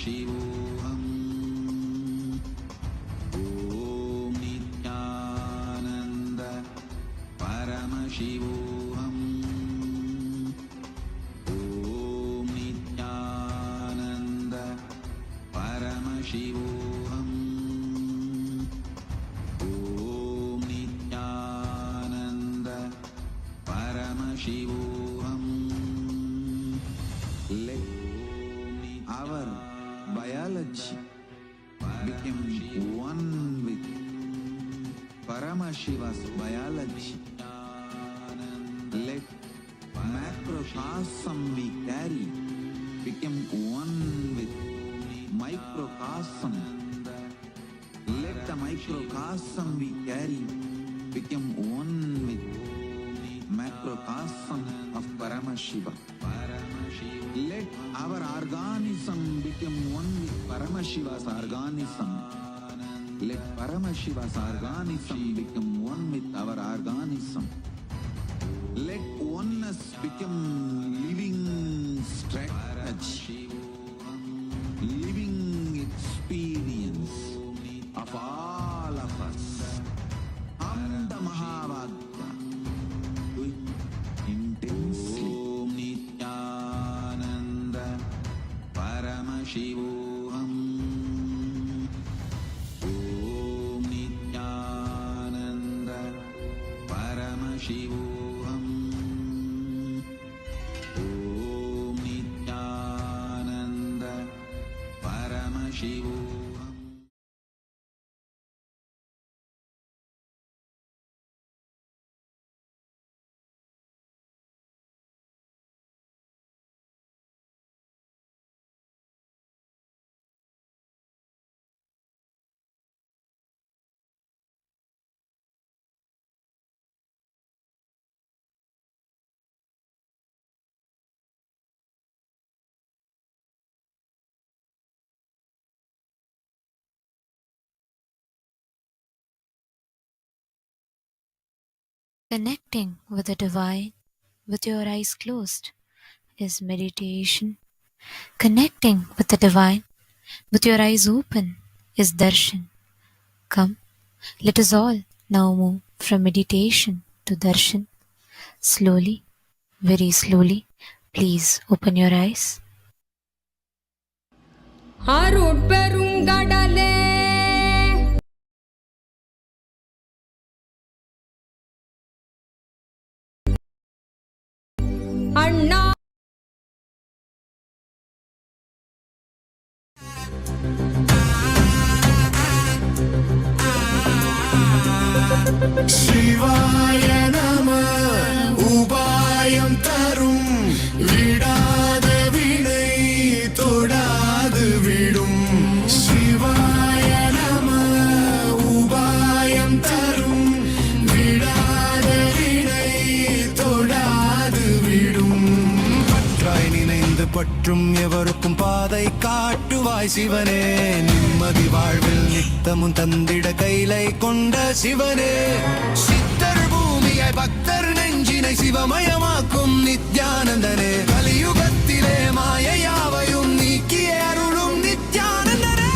परमशिवोऽहम् ॐ नित्यानन्द परमशिवोऽहम् ॐ नित्यानन्द परमशिवोऽहम् ॐ नित्यानन्द परमशिवोऽहम् Our biology became one with Paramashiva's biology. Let macrocosm we carry become one with microcosm. Let the microcosm we carry become one with macrocosm of Paramashiva. Let our organism become one with Paramashiva's organism. Let Paramashiva's organism become one with our organism. Let oneness become living strategy, living experience of all of us. Amda Mahavagya, do it intensely. Paramashivoham Om Nityananda Paramashivoham Om Nityananda Paramashivoham. Connecting with the divine with your eyes closed is meditation. Connecting with the divine with your eyes open is darshan. Come, let us all now move from meditation to darshan. Slowly, very slowly, please open your eyes. அருட்பெருங்கடலே அண்ணா சிவாய நம உபாயம் தரும் விடாத வினை தொடாது விடும். சிவாய நம உபாயம் தரும் விடாத வினை தொடாது விடும். பற்றாய் நினைந்து பற்றும் எவருக்கும் பாதை காட்டுவாய் சிவனே. நிம்மதி வாழ்வில் நித்தமும் தந்திட கைலை கொண்ட சிவனே. சித்தர் பூமியாய் பக்தர் நெஞ்சினை சிவமயமாக்கும் நித்யானந்தனே. கலியுகத்திலே மாயையாவையும் நீக்கிய அருளும் நித்யானந்தனே.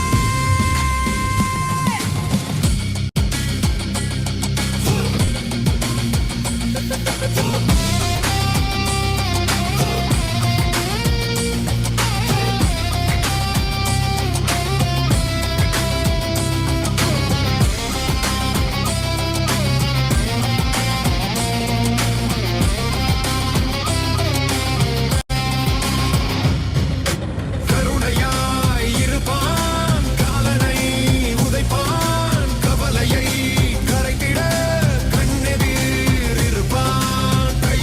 கை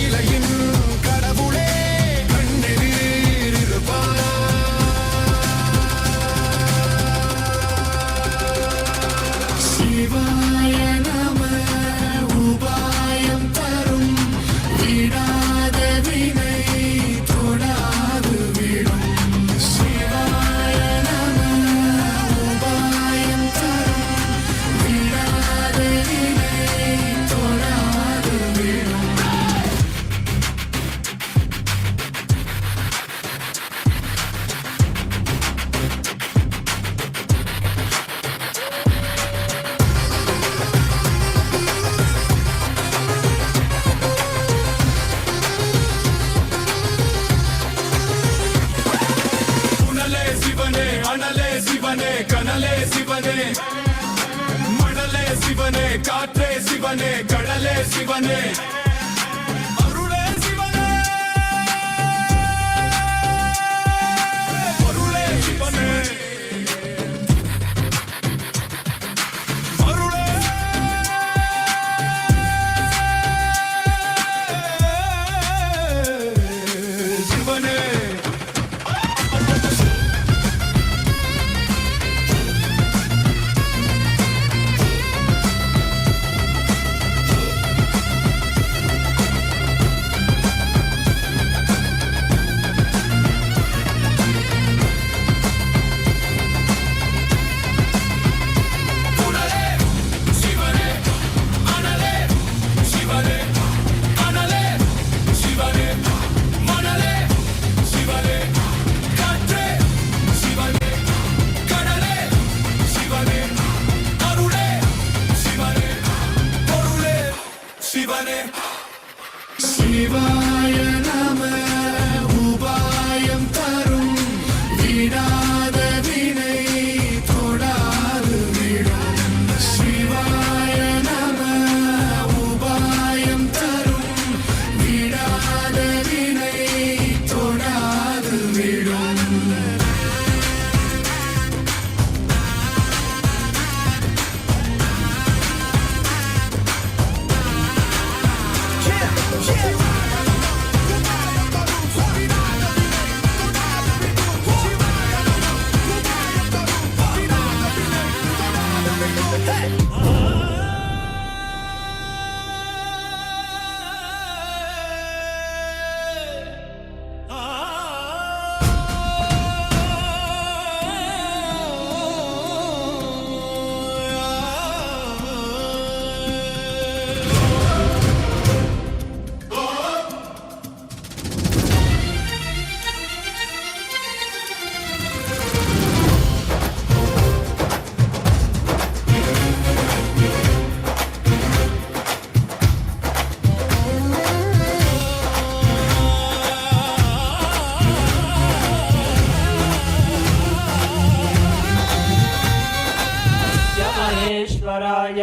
மணலே சிவனே, காற்றே சிவனே, கடலே சிவனே, அருளே சிவனே, பொருளே சிவனே, அருளே சிவனே. சிவாய நம உபாயம் தரும் விடாத வினை தொடாது விடும். சிவாய நம உபாயம் தரும் விடாத வினை தொடாது விடும். महेश्वराय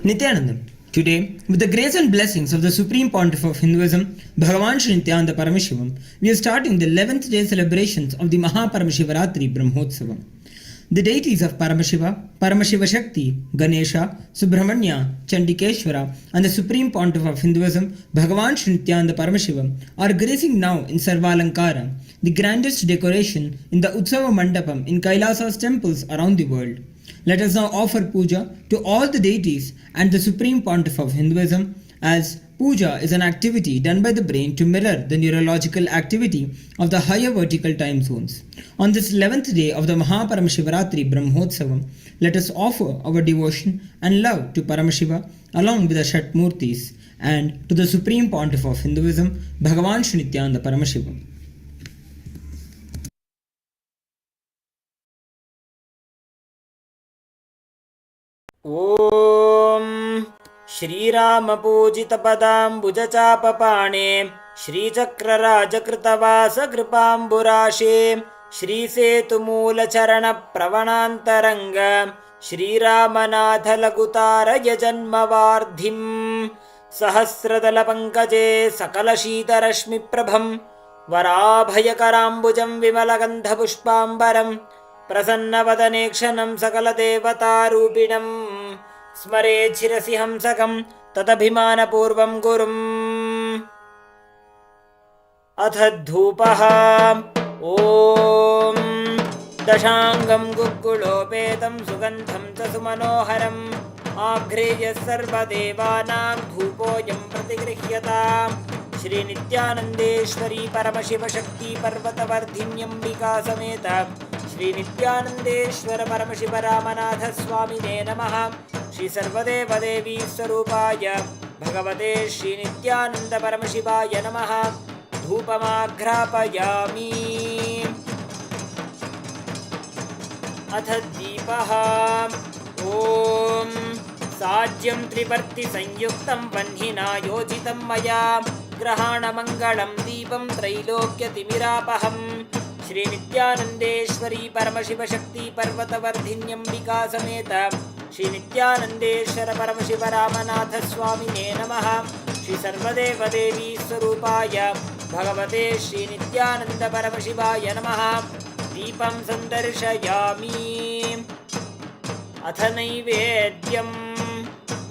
Nityanandam. Today, with the grace and blessings of the Supreme Pontiff of Hinduism, Bhagavan Shri Nityananda Paramashivam, we are starting the 11th day celebrations of the Mahaparamashivratri Brahmotsavam. The deities of Paramashiva, Paramashiva Shakti, Ganesha, Subramanya, Chandikeshwara, and the Supreme Pontiff of Hinduism, Bhagavan Shri Nityananda Paramashivam, are gracing now in Sarvalankara, the grandest decoration in the Utsava Mandapam in Kailasa's temples around the world. Let us now offer puja to all the deities and the Supreme Pontiff of Hinduism, as puja is an activity done by the brain to mirror the neurological activity of the higher vertical time zones. On this 11th day of the Mahaparamashivratri Brahmotsavam, let us offer our devotion and love to Paramashiva along with the Shatmurtis and to the Supreme Pontiff of Hinduism, Bhagavan Shri Nityananda Paramashivam. ॐ श्रीरामपूजितपदाम्बुजचापपाणे श्रीचक्रराजकृतवासकृपाम्बुराशे श्रीसेतुमूलचरणप्रवणान्तरङ्ग श्रीरामनाथलघुतारय जन्मवार्धिम् सहस्रदलपङ्कजे सकलशीतरश्मिप्रभं वराभयकराम्बुजं विमलगन्धपुष्पाम्बरम् प्रसन्नवदनेक्षणं सकलदेवतारूपिणम् स्मरेच्छिरसि हंसकं तदभिमानपूर्वं गुरुम्। अथ धूपः। ॐ दशाङ्गं गुग्गुलोपेतं सुगन्धं च सुमनोहरम् आघ्रेय सर्वदेवानां धूपोऽयं प्रतिगृह्यताम्। श्रीनित्यानन्देश्वरी परमशिवशक्ति पर्वतवर्धिन्यम्बिका समेत श्रीनित्यानन्देश्वर परमशिव रामनाथ स्वामिने नमः। श्री सर्वदेवदेवी स्वरूपाय भगवते श्रीनित्यानन्द परमशिवाय नमः। धूपमाघ्रापयामि। अथ दीपः। ॐ साज्यं त्रिवर्तिसंयुक्तं वह्निना योजितं मया ग्रहाणमङ्गलं दीपं त्रैलोक्यतिमिरापहम्। श्रीनित्यानन्देश्वरी परमशिवशक्ति पर्वतवर्धिन्यम्बिका समेत श्रीनित्यानन्देश्वर परमशिव रामनाथ स्वामिने नमः। श्री सर्वदेवदेवी स्वरूपाय भगवते श्रीनित्यानन्द परमशिवाय नमः। दीपं सन्दर्शयामि। अथ नैवेद्यम्।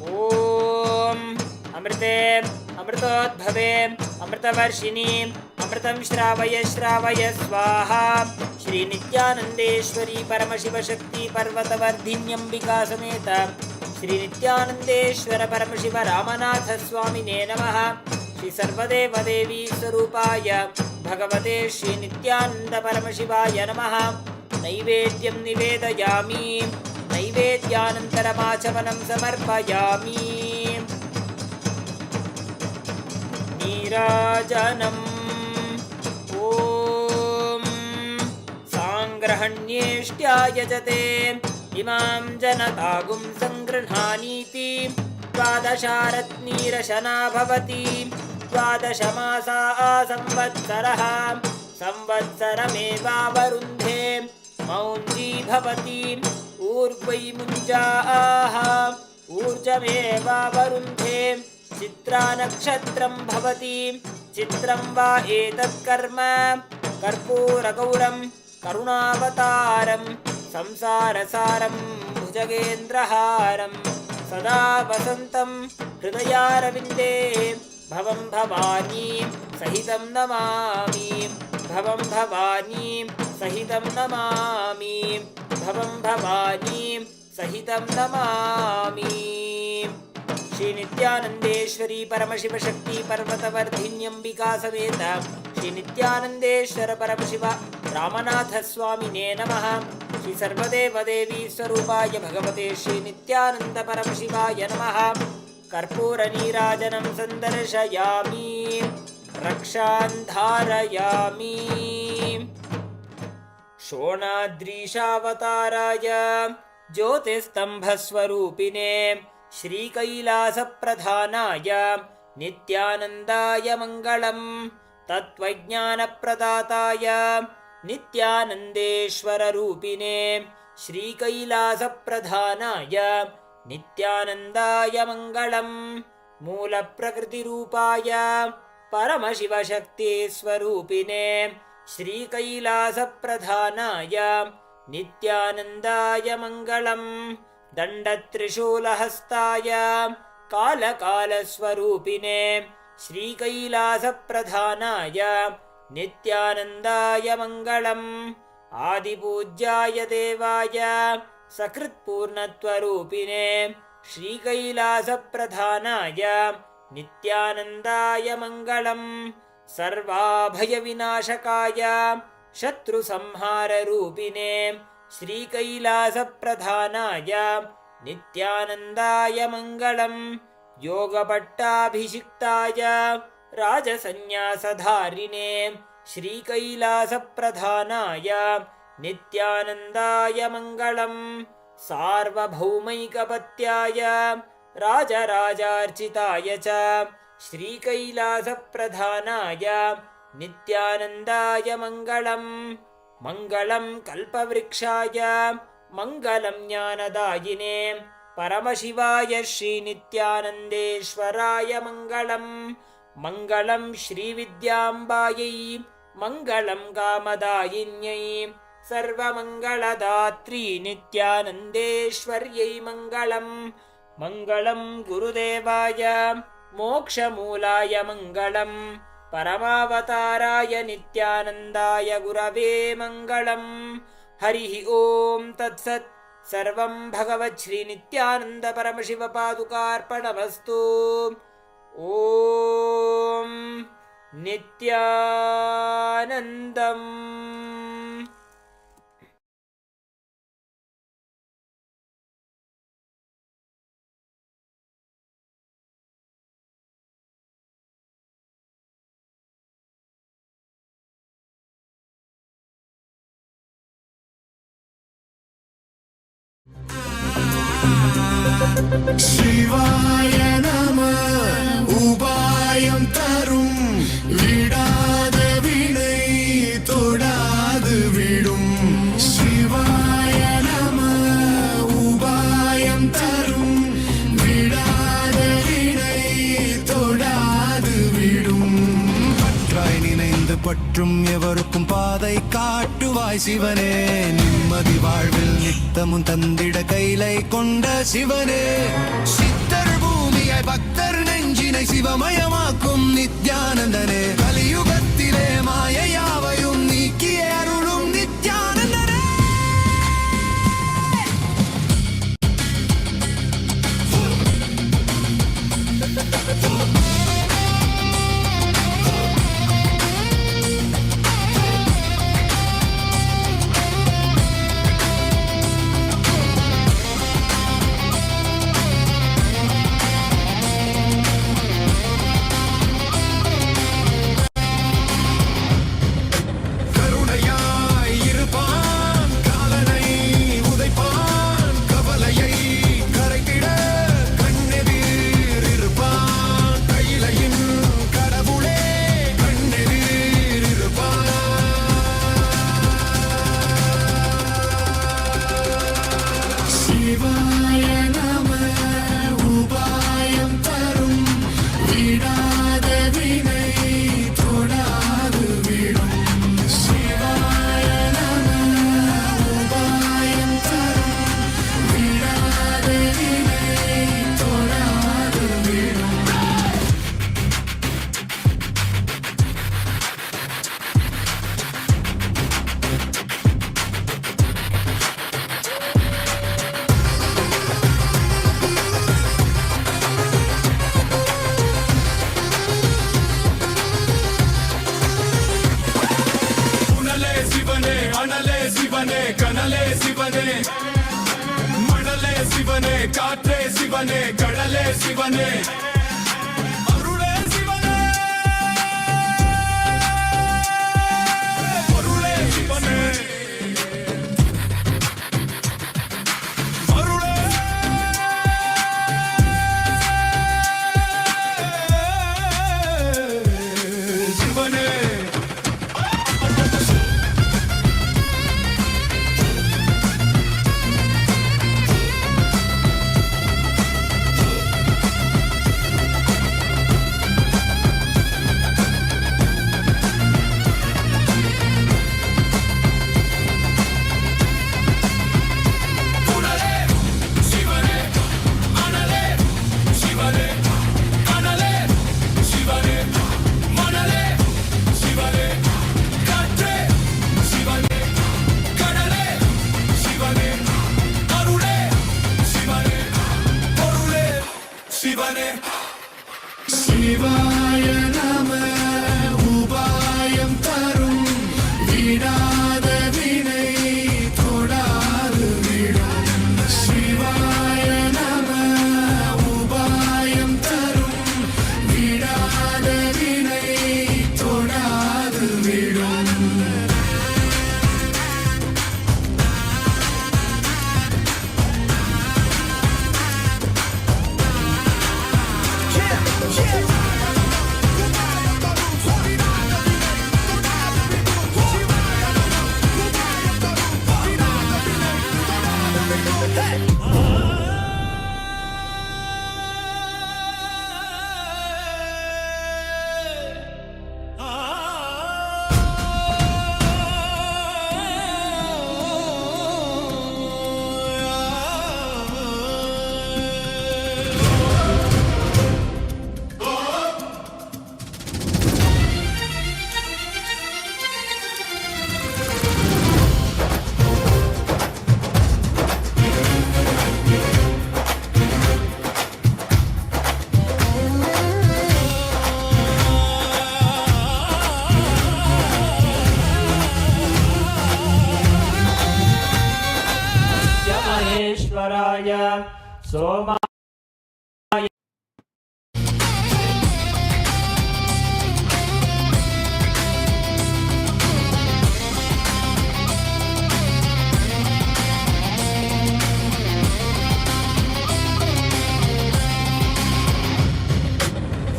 ॐ अमृते अमृतोद्भवे अमृतवर्षिणी अमृतं श्रावय श्रावय स्वाहा। श्रीनित्यानन्देश्वरी परमशिवशक्ति पर्वतवर्धिन्यम्बिका समेत श्रीनित्यानन्देश्वर परमशिव रामनाथ स्वामिने नमः। श्री सर्वदेवदेवी स्वरूपाय भगवते श्रीनित्यानन्द परमशिवाय नमः। नैवेद्यं निवेदयामि। नैवेद्यानन्तरमाचमनं समर्पयामि। नीराजनम्। ॐ साङ्ग्रहण्येष्ट्यायजते इमां जनतागुं सङ्गृह्णानीति द्वादशारत्नीरशना भवति। द्वादशमासा संवत्सरः संवत्सरमेवावरुन्धे मौञ्जी भवति। ऊर्ध्वै मुञ्जाः ऊर्जमेवावरुन्धे चित्रा नक्षत्रं भवति। चित्रं वा एतत् कर्म कर्पूरगौरं करुणावतारं संसारसारं भुजगेन्द्रहारं सदा वसन्तं हृदयारविन्दे भवं भवानी सहितं नमामि। भवं भवानी सहितं नमामि। भवं भवानी सहितं नमामि। श्रीनित्यानन्देश्वरी परमशिवशक्ति पर्वतवर्धिन्यम्बिका समेत श्रीनित्यानन्देश्वर परमशिव रामनाथ स्वामिने नमः। श्री सर्वदेवदेवी स्वरूपाय भगवते श्रीनित्यानन्द परमशिवाय नमः। कर्पूरनीराजनं सन्दर्शयामि। रक्षान् धारयामि। शोणाद्रीशावताराय ज्योतिस्तम्भस्वरूपिणे श्रीकैलासप्रधानाय नित्यानन्दाय मङ्गलम्। तत्त्वज्ञानप्रदाताय नित्यानन्देश्वररूपिणे श्रीकैलासप्रधानाय नित्यानन्दाय मङ्गलम्। मूलप्रकृतिरूपाय परमशिवशक्तिस्वरूपिणे श्रीकैलासप्रधानाय नित्यानन्दाय मङ्गलम्। दण्डत्रिशूलहस्ताय कालकालस्वरूपिणे श्रीकैलासप्रधानाय नित्यानन्दाय मङ्गलम्। आदिपूज्याय देवाय सकृत्पूर्णत्वरूपिणे श्रीकैलासप्रधानाय नित्यानन्दाय मङ्गलम्। सर्वाभयविनाशकाय शत्रुसंहाररूपिणे श्रीकैलासप्रधानाय नित्यानन्दाय मङ्गलम्। योगपट्टाभिषिक्ताय राजसन्न्यासधारिणे श्रीकैलासप्रधानाय नित्यानन्दाय मङ्गलम्। सार्वभौमैकपत्याय राजराजार्चिताय च श्रीकैलासप्रधानाय नित्यानन्दाय मङ्गलम् मङ्गलं कल्पवृक्षाय मङ्गलं ज्ञानदायिने परमशिवाय श्रीनित्यानन्देश्वराय मङ्गलम् मङ्गलं श्रीविद्याम्बायै मङ्गलं कामदायिन्यै सर्वमङ्गलदात्री नित्यानन्देश्वर्यै मङ्गलम् मङ्गलं गुरुदेवाय मोक्षमूलाय मङ्गलम् परमावताराय नित्यानन्दाय गुरवे मङ्गलम् हरिः ॐ तत्सत् सर्वं भगवत् श्रीनित्यानन्द परमशिवपादुकार्पणमस्तु ॐ नित्यानन्दम् சிவாய நம உபாயம் தரும் விடாத வினை தொடாது விடும் சிவாய நம உபாயம் தரும் விடாத வினை தொடாது விடும் பற்றாய் நினைந்து பற்றும் எவருக்கும் பாதை காட்டுவாய் சிவனே நிம்மதி வாழ்வில் நித்தமும் தந்திட கைலை கொண்ட சிவனே சித்தர் பூமியை பக்தர் நெஞ்சினை சிவமயமாக்கும் நித்யானந்தனே கலியுகத்திலே மாயையாவையும் நீக்கிய அருளும் நித்யானந்தனே சிவனே காற்றே சிவனே கடலே சிவனே அருளே சிவனே பொருளே சிவனே அருளே சிவனே சிவாய நம உபாயம் தரும் விடாத வினை தொடாது விடும் சிவாய நம உபாயம் தரும் விடாத வினை தொடாது விடும் महेश्वराय सोमा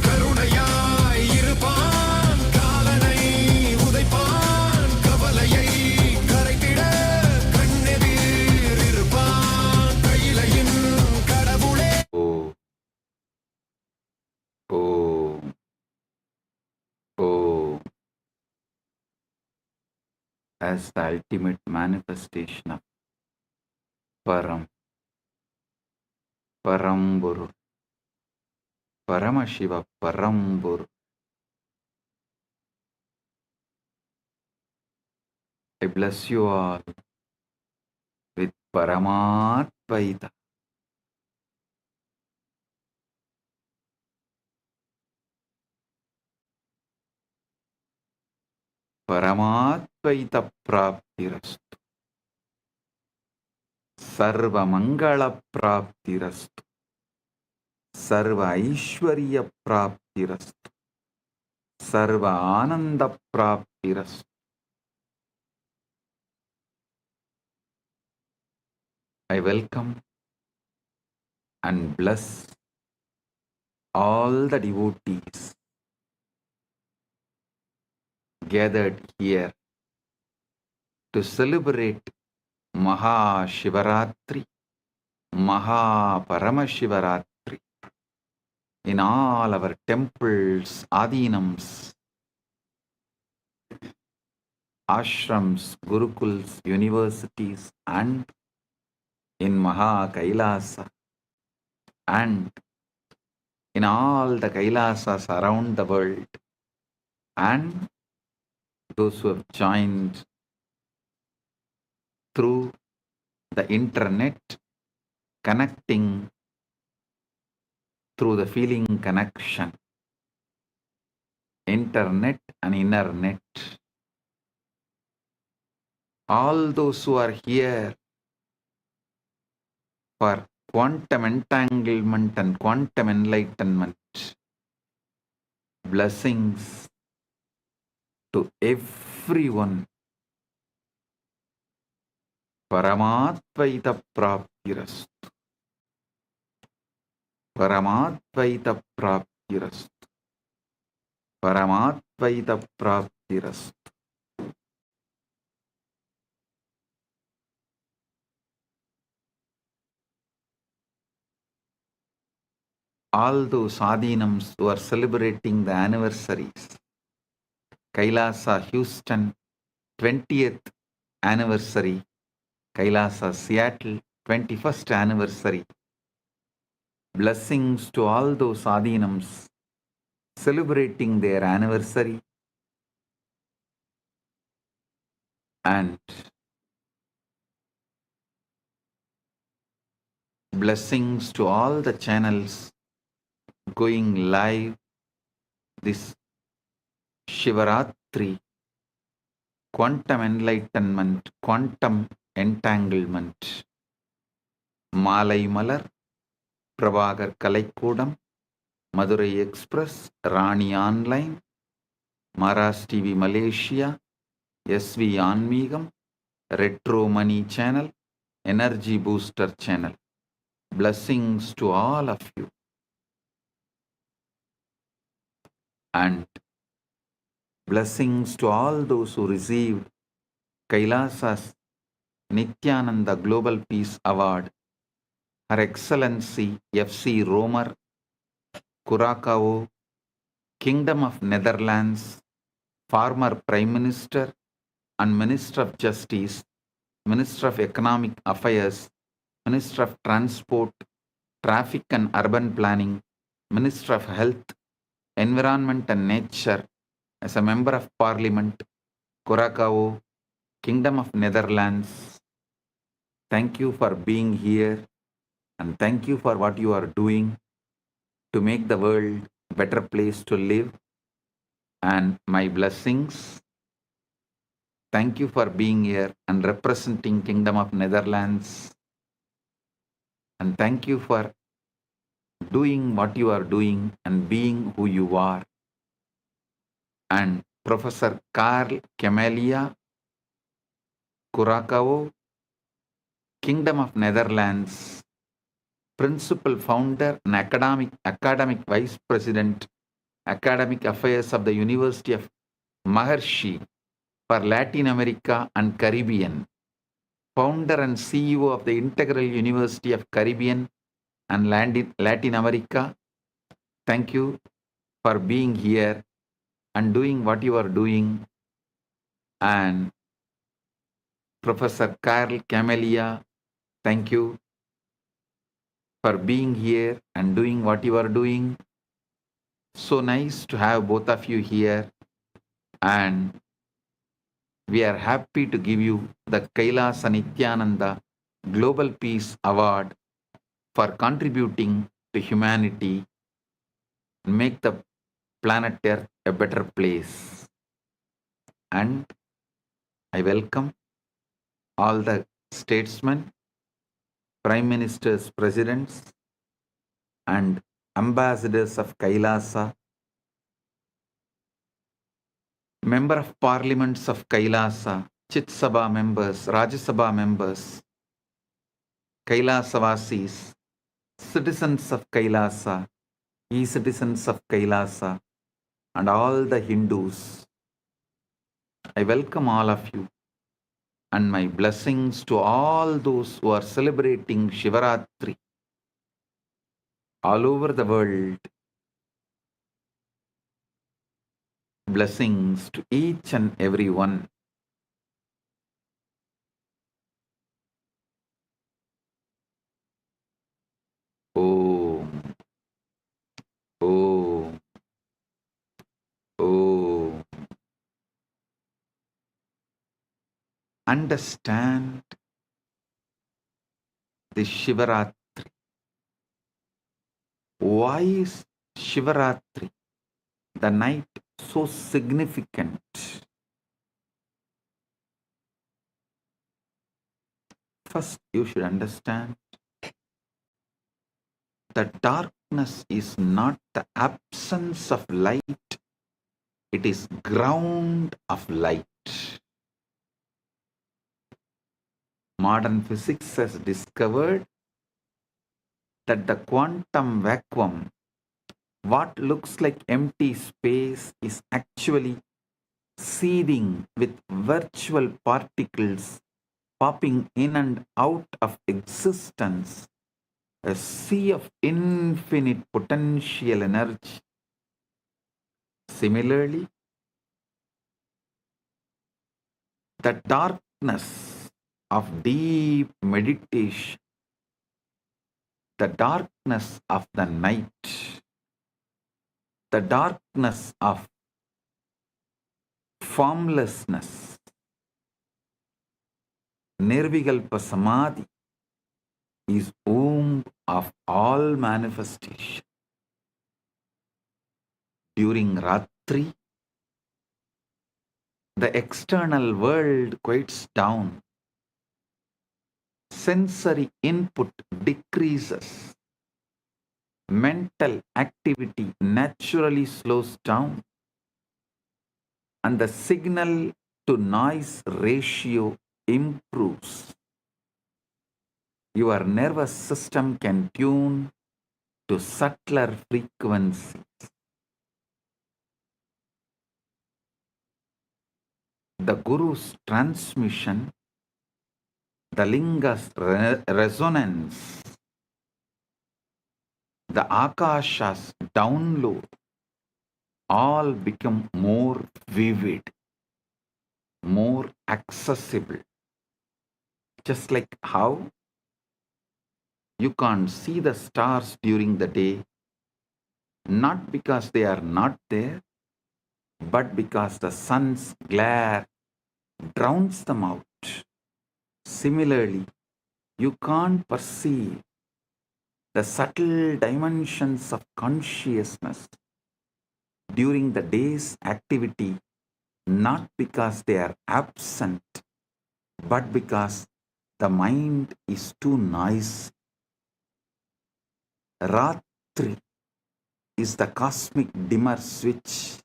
கருணையாய் இருப்பான் காலனை உதைப்பான் கவலையை கரைத்திட கண்ணெதிர் இருப்பான் கையிலையின் கடவுளே Om. Om. As the ultimate manifestation of Paramburu, Paramashiva Paramburu. I bless you all with Paramatvaita. Paramatvaita Praptirastu. Sarva Mangala Praptirastu. Sarva Aishwarya Praptirastu. Sarva Ananda Praptirastu. I welcome and bless all the devotees gathered here to celebrate Maha Shivaratri, Maha Paramashivaratri in all our temples, adinams, ashrams, gurukuls, universities, and in Maha Kailasa, and in all the Kailasas around the world, and those who have joined through the internet, connecting through the feeling connection, internet and inner net. All those who are here for quantum entanglement and quantum enlightenment, blessings to everyone. Paramatvaita Praptirastu. Paramatvaita Praptirastu. Paramatvaita Praptirastu. All those adinams who are celebrating the anniversaries, Kailasa Houston 20th anniversary, Kailasa Seattle 21st anniversary. Blessings to all those adinams celebrating their anniversary, and blessings to all the channels going live this Shivaratri, quantum enlightenment, quantum entanglement. Malai Malar, Prabhagar Kalaikudam, Madurai Express, Rani Online, Maras TV Malaysia, SV Anmigam, Retro Money Channel, Energy Booster Channel. Blessings to all of you. And blessings to all those who received Kailasa's Nityananda Global Peace Award Her Excellency F.C. Romer, Curacao, Kingdom of Netherlands, former Prime Minister and Minister of Justice, Minister of Economic Affairs, Minister of Transport, Traffic and Urban Planning, Minister of Health, Environment and Nature, as a Member of Parliament, Curacao, Kingdom of Netherlands. Thank you for being here and thank you for what you are doing to make the world a better place to live. And my blessings. Thank you for being here and representing Kingdom of Netherlands. And thank you for doing what you are doing and being who you are. And Professor Carl Camelia, Curacao, Kingdom of Netherlands, Principal Founder and Academic Vice President, Academic Affairs of the University of Maharishi for Latin America and Caribbean, Founder and CEO of the Integral University of Caribbean and Latin America. Thank you for being here and doing what you are doing. And Professor Carl Camelia, thank you for being here and doing what you are doing. So nice to have both of you here. And we are happy to give you the Kailasa Nityananda Global Peace Award for contributing to humanity and make the planet Earth a better place. And I welcome all the statesmen, prime ministers, presidents, and ambassadors of Kailasa, member of parliaments of Kailasa, Chit Sabha members, Rajya Sabha members, Kailasa-vasis, citizens of Kailasa, e-citizens of Kailasa, and all the Hindus. I welcome all of you and my blessings to all those who are celebrating Shivaratri all over the world. Blessings to each and every one. Om. Om. Om. Understand the Shivaratri. Why is Shivaratri, the night, so significant? First, you should understand that darkness is not the absence of light, it is ground of light. Modern physics has discovered that the quantum vacuum, what looks like empty space, is actually seething with virtual particles popping in and out of existence, a sea of infinite potential energy. Similarly, the darkness of deep meditation, the darkness of the night, the darkness of formlessness, Nirvikalpa Samadhi, is womb of all manifestation. During Ratri, the external world quiets down. Sensory input decreases. Mental activity naturally slows down. And the signal to noise ratio improves. Your nervous system can tune to subtler frequencies. The Guru's transmission, the Linga's resonance, the Akashas down low all become more vivid, more accessible. Just like how you can't see the stars during the day, not because they are not there, but because the sun's glare drowns them out. Similarly, you can't perceive the subtle dimensions of consciousness during the day's activity, not because they are absent, but because the mind is too noisy. Ratri is the cosmic dimmer switch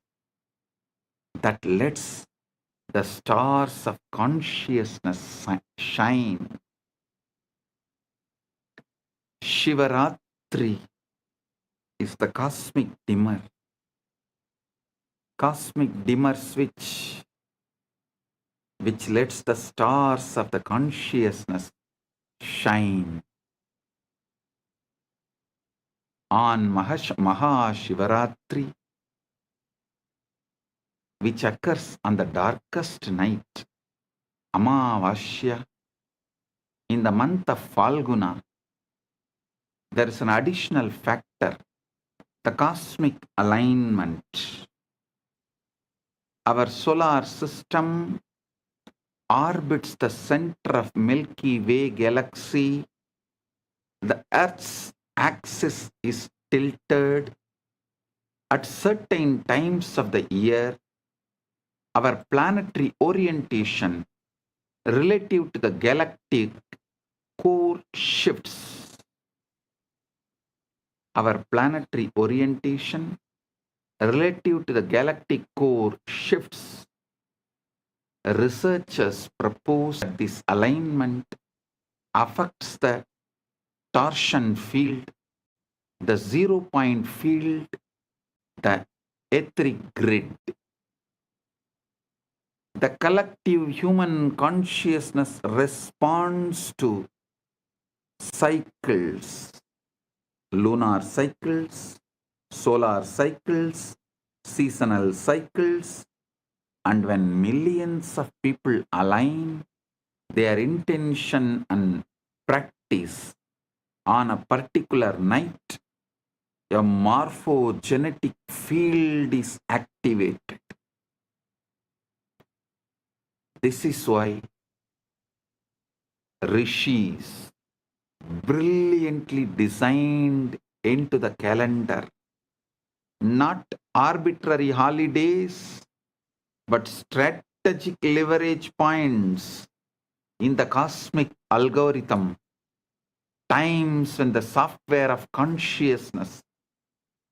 that lets the stars of consciousness shine. Shivaratri is the cosmic dimmer switch which lets the stars of the consciousness shine. On Mahashivaratri, which occurs on the darkest night, Amavasya, in the month of Falguna, there is an additional factor, the cosmic alignment. Our solar system orbits the center of Milky Way galaxy. The Earth's axis is tilted. At certain times of the year, our planetary orientation relative to the galactic core shifts. Our planetary orientation relative to the galactic core shifts. Researchers propose that this alignment affects the torsion field, the 0-point field, the etheric grid. The collective human consciousness responds to cycles, lunar cycles, solar cycles, seasonal cycles, and when millions of people align their intention and practice on a particular night, a morphogenetic field is activated. This is why rishis brilliantly designed into the calendar not arbitrary holidays, but strategic leverage points in the cosmic algorithm, times when the software of consciousness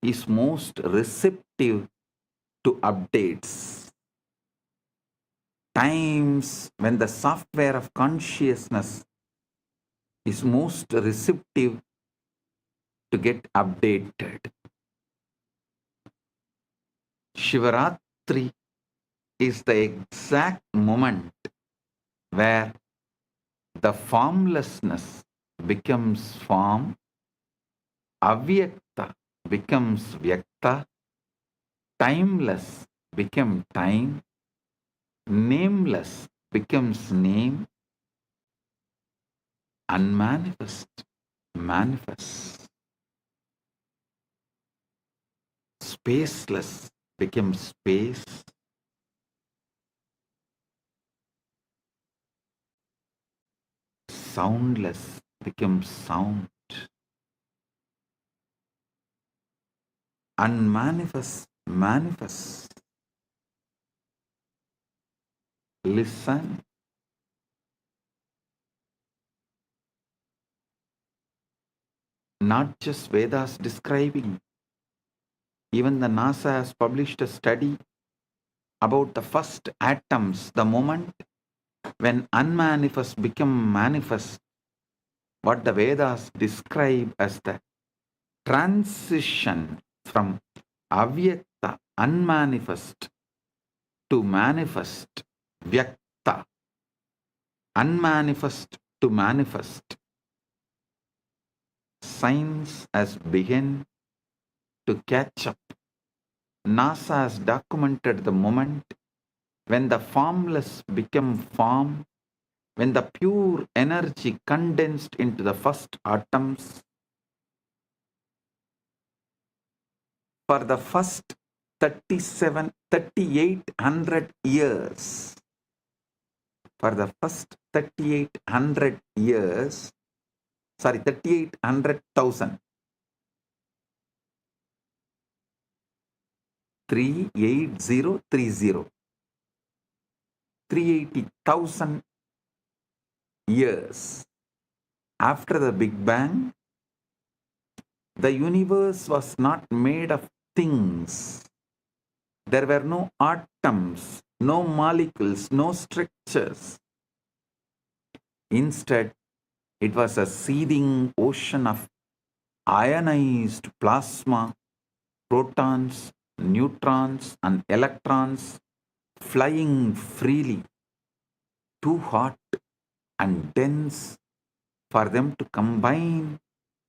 is most receptive to updates. Times when the software of consciousness is most receptive to get updated. Shivaratri is the exact moment where the formlessness becomes form, avyakta becomes vyakta, timeless becomes time, nameless becomes name, unmanifest manifests, spaceless becomes space, soundless becomes sound, unmanifest manifests. Listen. Not just Vedas describing. Even the NASA has published a study about the first atoms, the moment when unmanifest become manifest, what the Vedas describe as the transition from avyakta, unmanifest, to manifest, vyakta, unmanifest to manifest. science has begun to catch up. NASA has documented the moment when the formless became form, when the pure energy condensed into the first atoms. For the first 3800 years, for the first 3800 years, 3800,000, 38030, 380,000 years after the Big Bang, the universe was not made of things. There were no atoms, no molecules, no structures. Instead, it was a seething ocean of ionized plasma, protons, neutrons, and electrons flying freely, too hot and dense for them to combine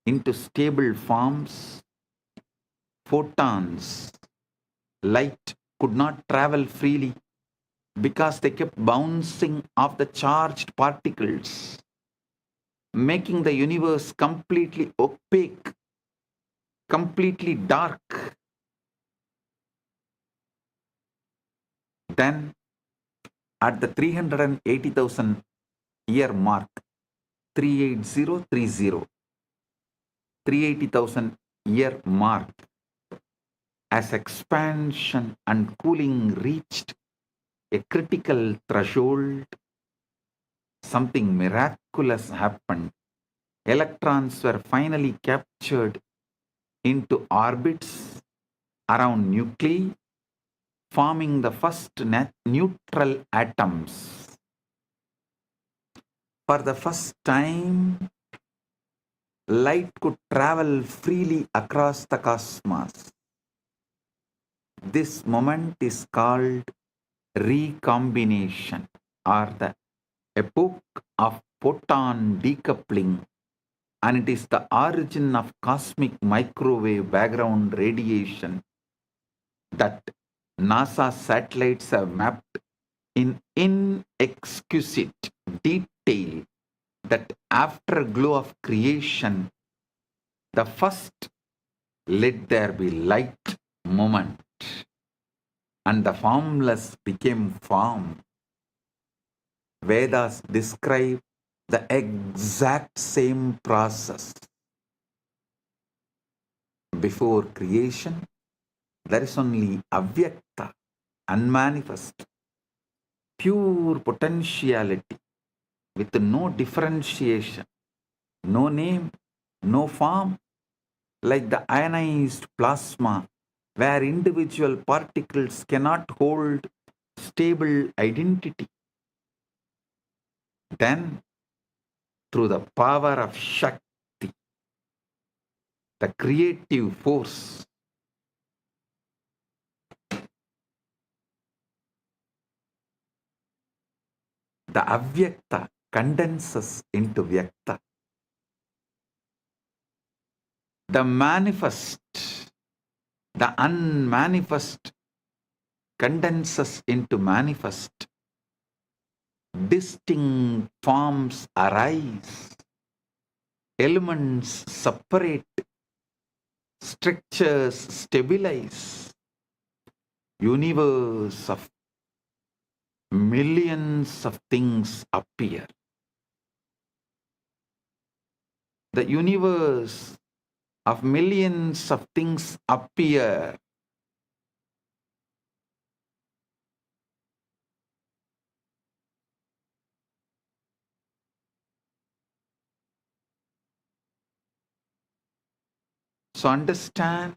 into stable forms. Photons, light, could not travel freely because they kept bouncing off the charged particles, making the universe completely opaque, completely dark. Then, at the 380,000 year mark, 38030, 380,000 year mark, as expansion and cooling reached a critical threshold, something miraculous happened. Electrons were finally captured into orbits around nuclei, forming the first neutral atoms. For the first time, light could travel freely across the cosmos. This moment is called recombination, or the epoch of photon decoupling, and it is the origin of cosmic microwave background radiation that NASA satellites have mapped in inexquisite detail. That afterglow of creation, the first let there be light moment, and the formless became form. Vedas describe the exact same process. Before creation, there is only avyakta, unmanifest, pure potentiality with no differentiation, no name, no form, like the ionized plasma, where individual particles cannot hold stable identity. Then, through the power of Shakti, the creative force, the avyakta condenses into vyakta. The manifest, the unmanifest condenses into manifest. Distinct forms arise. Elements separate. Structures stabilize. Universe of millions of things appear. The universe of millions of things appear. So understand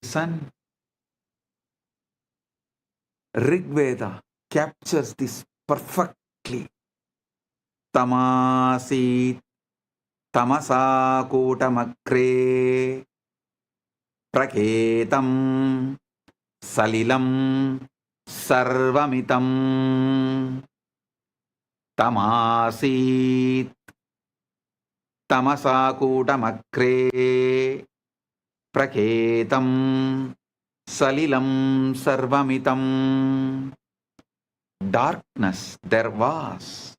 Listen. Rig Veda captures this perfectly. Tamasit tamasa kutamakre praketam salilam sarvamitam. Tamasit tamasa kutamakre praketam salilam sarvamitam. Darkness there was,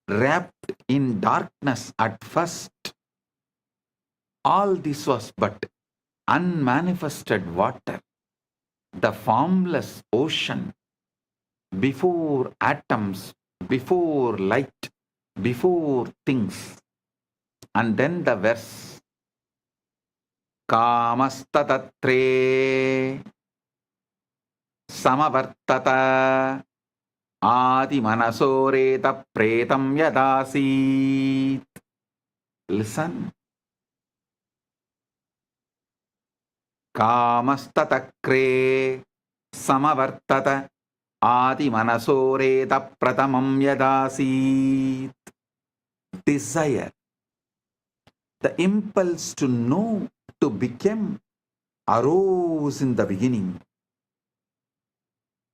wrapped in darkness at first. All this was but unmanifested water, the formless ocean, before atoms, before light, before things. And then the verse, Kamastatre Samavartata Adi Manasoreta Pretam Yadasit. Listen. Kamastatakre Samavartata Adi Manasoreta Pratamam Yadasit. Desire, the impulse to know, to become, arose in the beginning.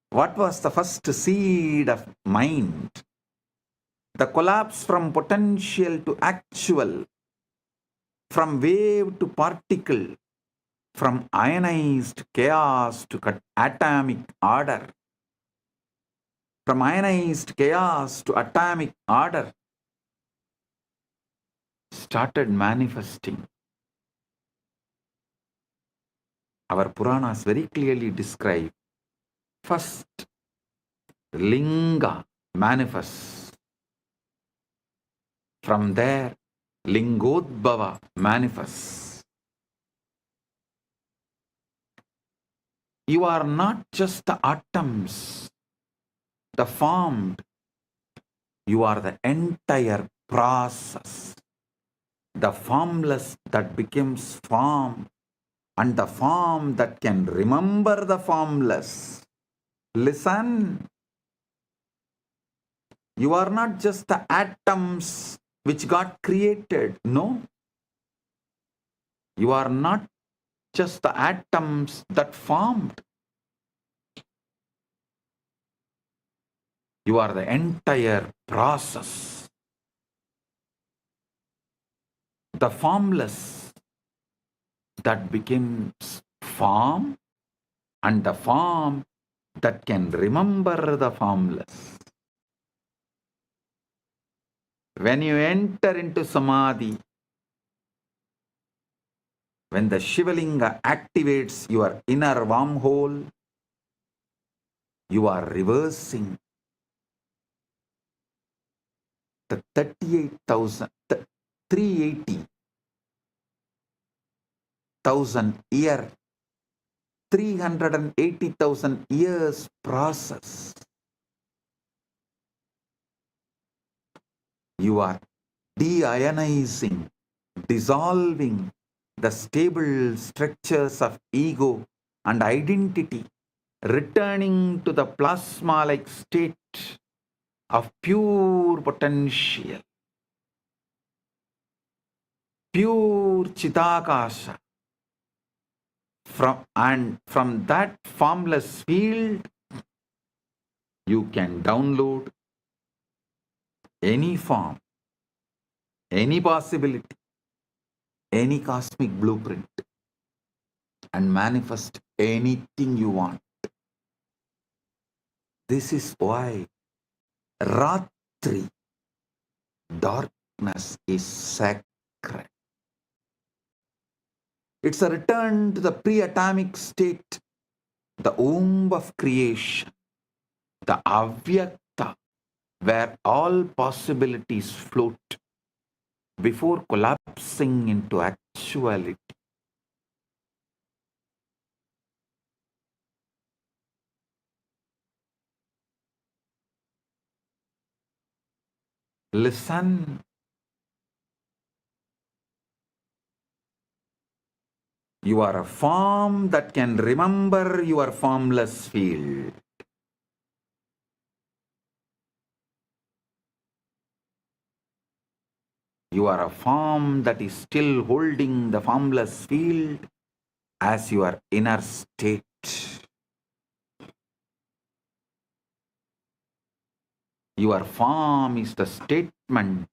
What was the first seed of mind? The collapse from potential to actual, from wave to particle, from ionized chaos to atomic order, from ionized chaos to atomic order, started manifesting. Our Puranas very clearly describe first Linga manifests. From there, Lingodbhava manifests. You are not just the atoms, the formed. You are the entire process. The formless that becomes form, and the form that can remember the formless. Listen. You are not just the atoms which got created. No. You are not just the atoms that formed. You are the entire process. The formless that becomes form, and the form that can remember the formless. When you enter into Samadhi, when the Shivalinga activates your inner wormhole, you are reversing the 380,000 year, 380,000 years process. You are deionizing, dissolving the stable structures of ego and identity, returning to the plasma-like state of pure potential, pure Chidakasha. From that formless field, you can download any form, any possibility, any cosmic blueprint, and manifest anything you want. This is why Ratri, darkness, is sacred. It's a return to the pre-atomic state, the womb of creation, the Avyakta, where all possibilities float before collapsing into actuality. Listen. You are a form that can remember your formless field. You are a form that is still holding the formless field as your inner state. Your form is the statement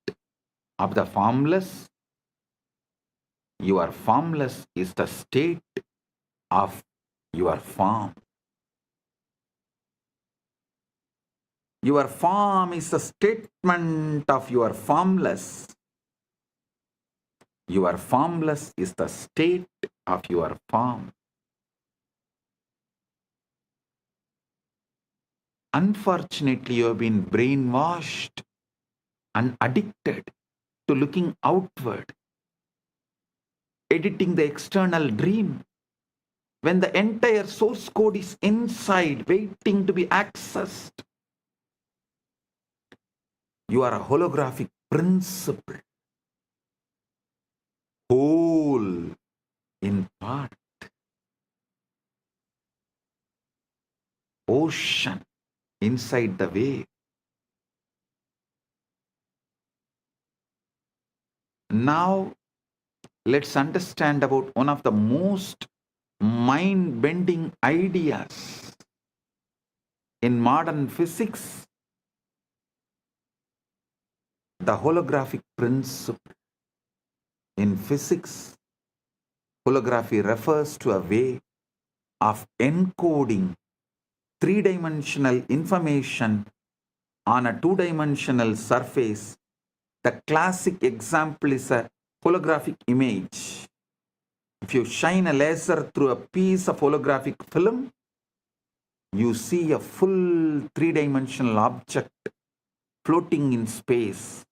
of the formless. Your formless is the state of your form. Your form is the statement of your formless. Your formless is the state of your form. Unfortunately, you have been brainwashed and addicted to looking outward, editing the external dream, when the entire source code is inside, waiting to be accessed. You are a holographic principle, whole in part, ocean inside the wave. Now, let's understand about one of the most mind-bending ideas in modern physics, the holographic principle. In physics, holography refers to a way of encoding three-dimensional information on a two-dimensional surface. The classic example is a holographic image. If you shine a laser through a piece of holographic film, you see a full three-dimensional object floating in space.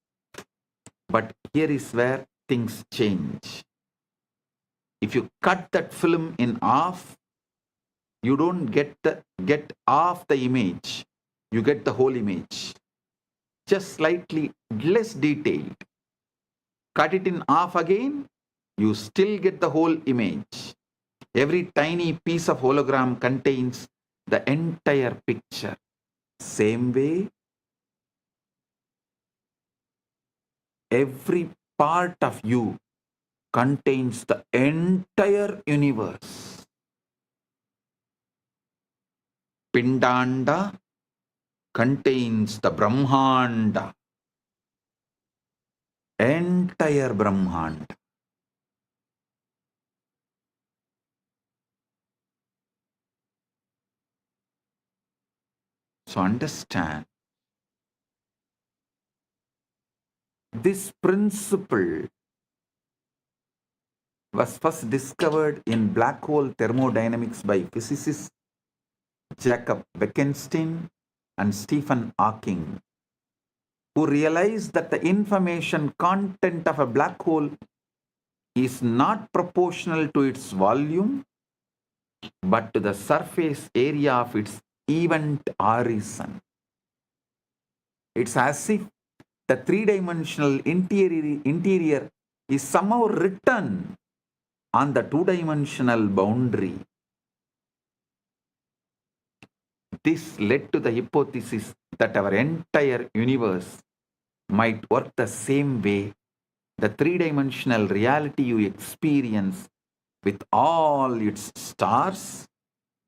But here is where things change. If you cut that film in half, you don't get half the image. You get the whole image, just slightly less detailed. Cut it in half again, you still get the whole image. Every tiny piece of hologram contains the entire picture. Same way, every part of you contains the entire universe. Pindanda contains the Brahmanda, entire Brahmanda. So understand, this principle was first discovered in black hole thermodynamics by physicists Jacob Bekenstein and Stephen Hawking, who realized that the information content of a black hole is not proportional to its volume, but to the surface area of its event horizon. It's as if the three-dimensional interior is somehow written on the two-dimensional boundary. This led to the hypothesis that our entire universe might work the same way. The three-dimensional reality you experience with all its stars,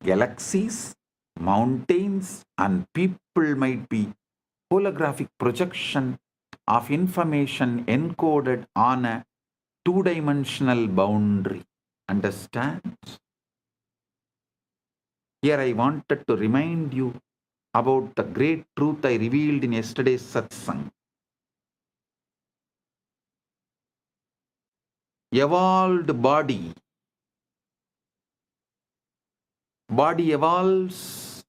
galaxies, mountains, and people might be holographic projection of information encoded on a two-dimensional boundary. Understand? Here I wanted to remind you about the great truth I revealed in yesterday's satsang. Evolved body evolves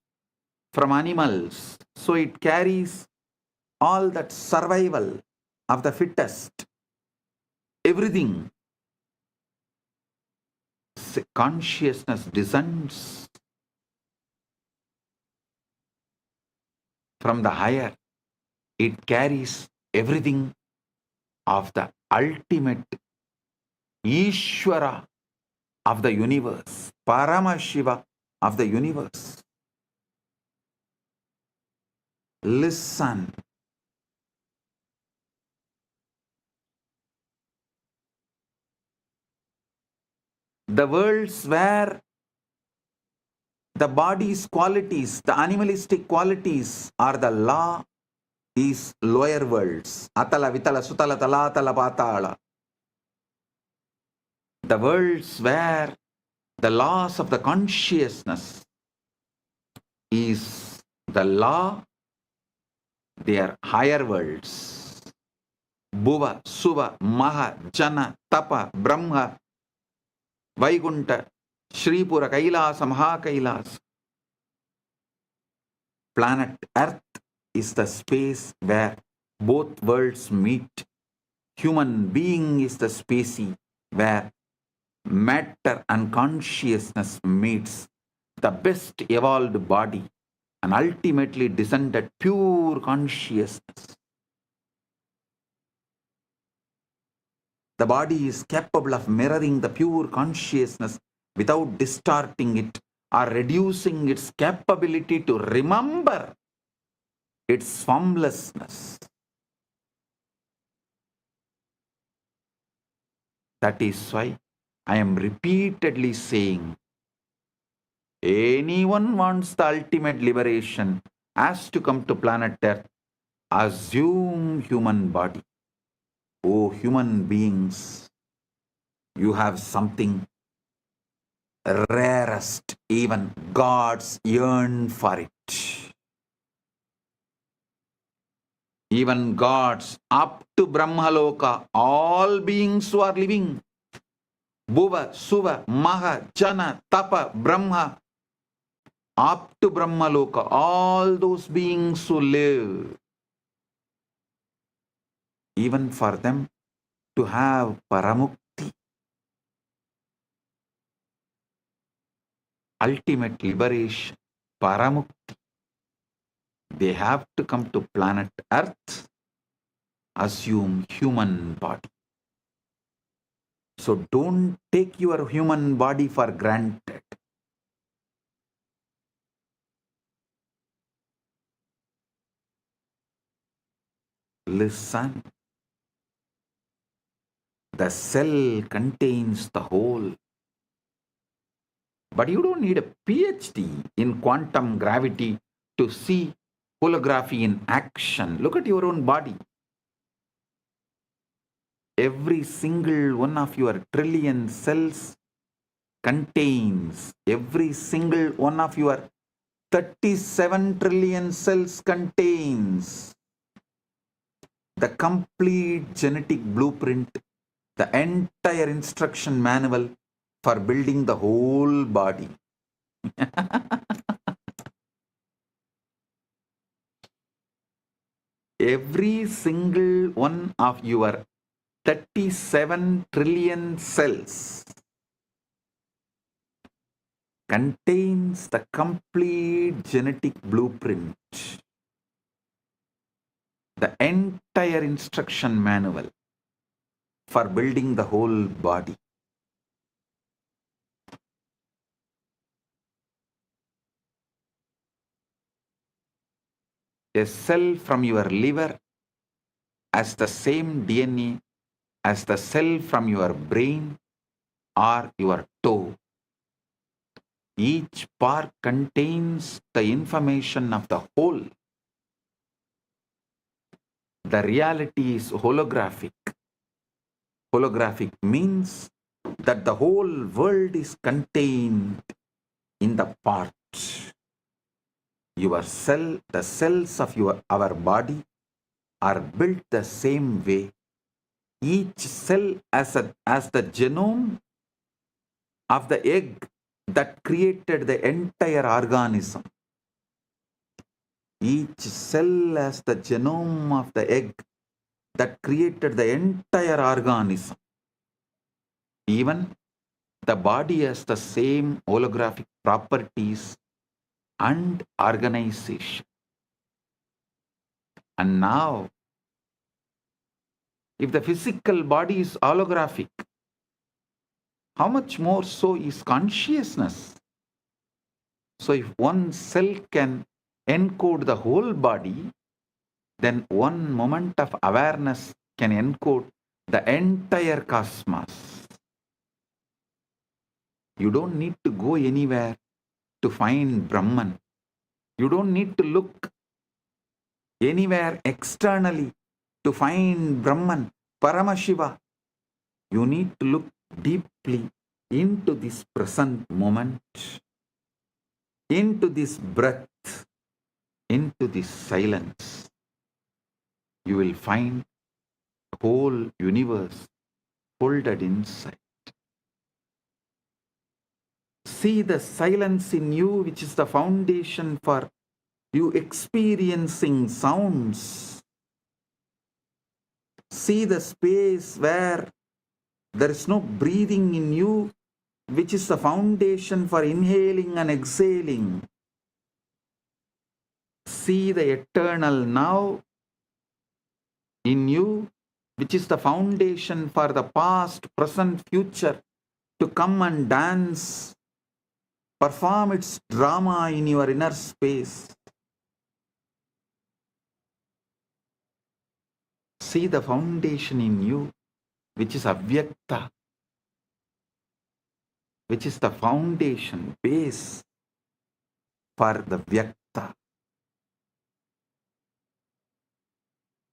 from animals, so it carries all that survival of the fittest, everything. Consciousness descends from the higher. It carries everything of the ultimate Ishvara of the universe, Paramashiva of the universe. Listen. The worlds where the body's qualities, the animalistic qualities are the law, is lower worlds. Atala, Vitala, Sutala, Talatala, Patala. The worlds where the laws of the consciousness is the law, they are higher worlds. Bhuva, Suva, Maha, Jana, Tapa, Brahma, Vaikunta, Shripura, Kailasa, Maha Kailasa. Planet Earth is the space where both worlds meet. Human being is the species where matter and consciousness meets. The best evolved body and ultimately descended pure consciousness. The body is capable of mirroring the pure consciousness without distorting it or reducing its capability to remember its formlessness. That is why I am repeatedly saying, anyone wants the ultimate liberation has to come to planet Earth, assume human body. Oh, human beings, you have something rarest, even gods yearn for it. Even gods up to Brahmaloka, all beings who are living, Bhuva, Suva, Maha, Jana, Tapa, Brahma, up to Brahmaloka, all those beings who live, even for them to have Paramukti, ultimate liberation, Paramukti, they have to come to planet Earth, assume human body. So don't take your human body for granted. Listen. The cell contains the whole. But you don't need a PhD in quantum gravity to see holography in action. Look at your own body. Every single one of your trillion cells contains, every single one of your 37 trillion cells contains the complete genetic blueprint, the entire instruction manual for building the whole body. Every single one of your 37 trillion cells contains the complete genetic blueprint, the entire instruction manual for building the whole body. A cell from your liver has the same DNA as the cell from your brain or your toe. Each part contains the information of the whole. The reality is holographic. Holographic means that the whole world is contained in the part. Your cell, the cells of our body are built the same way. Each cell as the genome of the egg that created the entire organism. Each cell has the genome of the egg that created the entire organism. Even the body has the same holographic properties and organization. And now, if the physical body is holographic, how much more so is consciousness? So if one cell can encode the whole body, then one moment of awareness can encode the entire cosmos. You don't need to go anywhere to find Brahman. You don't need to look anywhere externally to find Brahman, Paramashiva. You need to look deeply into this present moment, into this breath, into this silence. You will find the whole universe folded inside. See the silence in you, which is the foundation for you experiencing sounds. See the space where there is no breathing in you, which is the foundation for inhaling and exhaling. See the eternal now in you, which is the foundation for the past, present, future to come and dance, perform its drama in your inner space. See the foundation in you, which is Avyakta, which is the foundation, base for the Vyakta.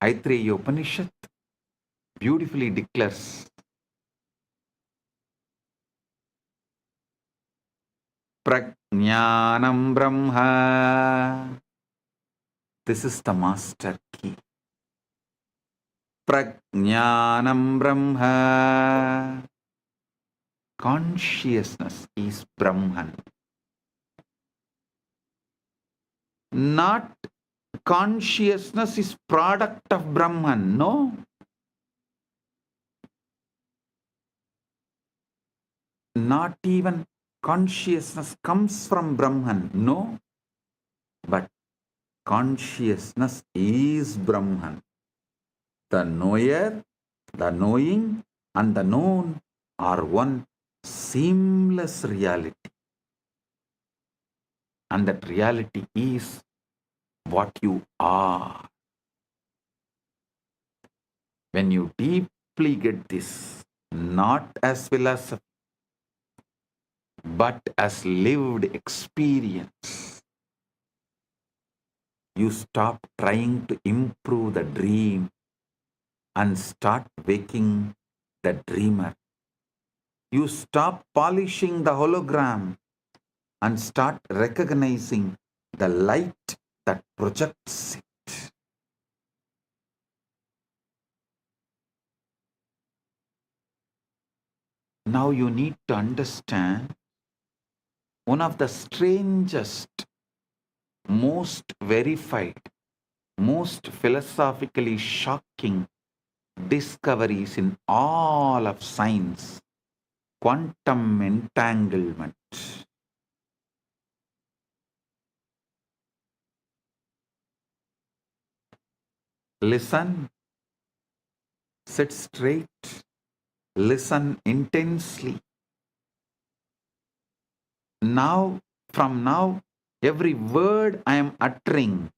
Aitreya Upanishad beautifully declares, Prajnanam Brahma. This is the master key. Prajnanam Brahma. Consciousness is Brahman. Not consciousness is product of Brahman. No. Not even consciousness comes from Brahman. No. But consciousness is Brahman. The knower, the knowing, and the known are one seamless reality. And that reality is what you are. When you deeply get this, not as philosophy, but as lived experience, you stop trying to improve the dream and start waking the dreamer. You stop polishing the hologram and start recognizing the light that projects it. Now you need to understand one of the strangest, most verified, most philosophically shocking discoveries in all of science: quantum entanglement. Listen, sit straight, listen intensely. Now, from now, every word I am uttering,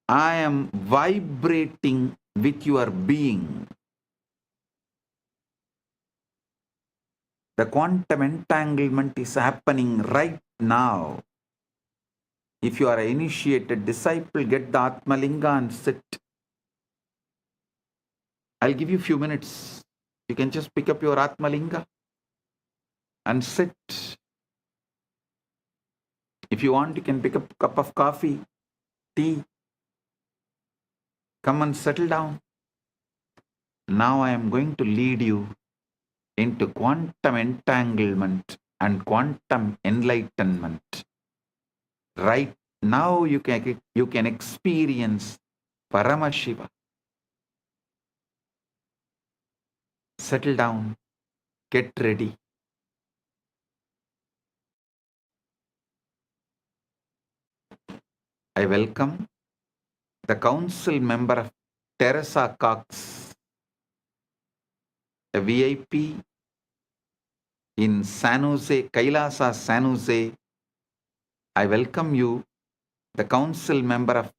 I am vibrating with your being. The quantum entanglement is happening right now. If you are an initiated disciple, get the Atmalinga and sit. I'll give you a few minutes. You can just pick up your Atmalinga and sit. If you want, you can pick up a cup of coffee, tea. Come and settle down. Now I am going to lead you into quantum entanglement and quantum enlightenment. Right now you can experience Paramashiva. Settle down. Get ready. I welcome the council member of Teresa Cox, a VIP in San Jose, Kailasa, San Jose. I welcome you, the council member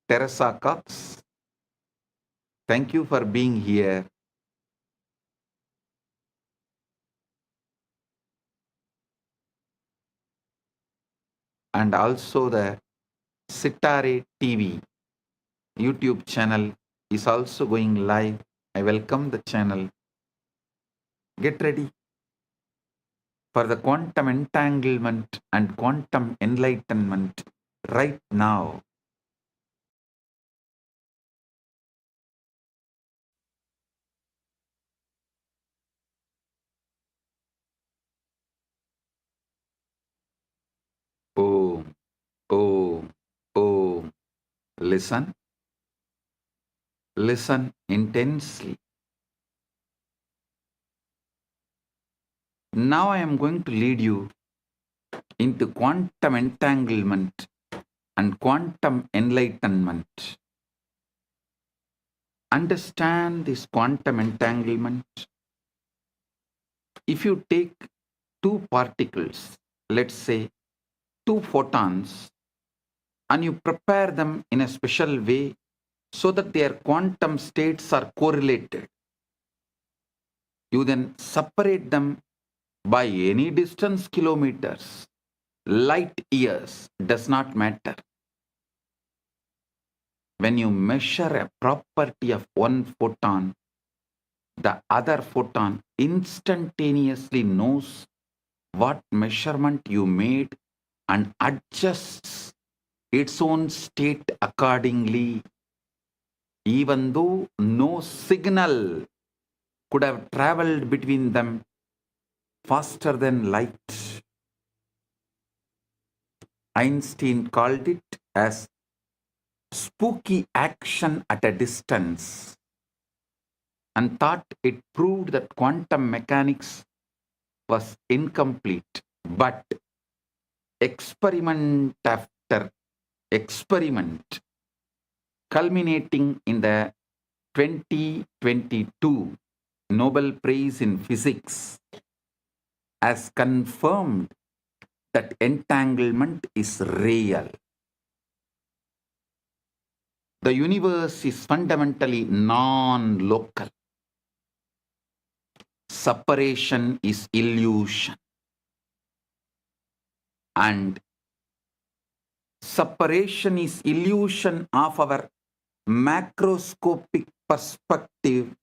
Teresa Cox. Thank you for being here. And also the Sitare TV YouTube channel is also going live. I welcome the channel. Get ready for the quantum entanglement and quantum enlightenment right now. Om, Om, Om. Listen. Listen intensely. Now I am going to lead you into quantum entanglement and quantum enlightenment. Understand this quantum entanglement. If you take two particles, let's say two photons, and you prepare them in a special way so that their quantum states are correlated, you then separate them by any distance, kilometers, light years, does not matter. When you measure a property of one photon, the other photon instantaneously knows what measurement you made and adjusts its own state accordingly, even though no signal could have traveled between them faster than light. Einstein called it as spooky action at a distance and thought it proved that quantum mechanics was incomplete. But experiment after experiment, culminating in the 2022 Nobel Prize in Physics, has confirmed that entanglement is real. The universe is fundamentally non-local. Separation is illusion. And separation is illusion of our macroscopic perspective,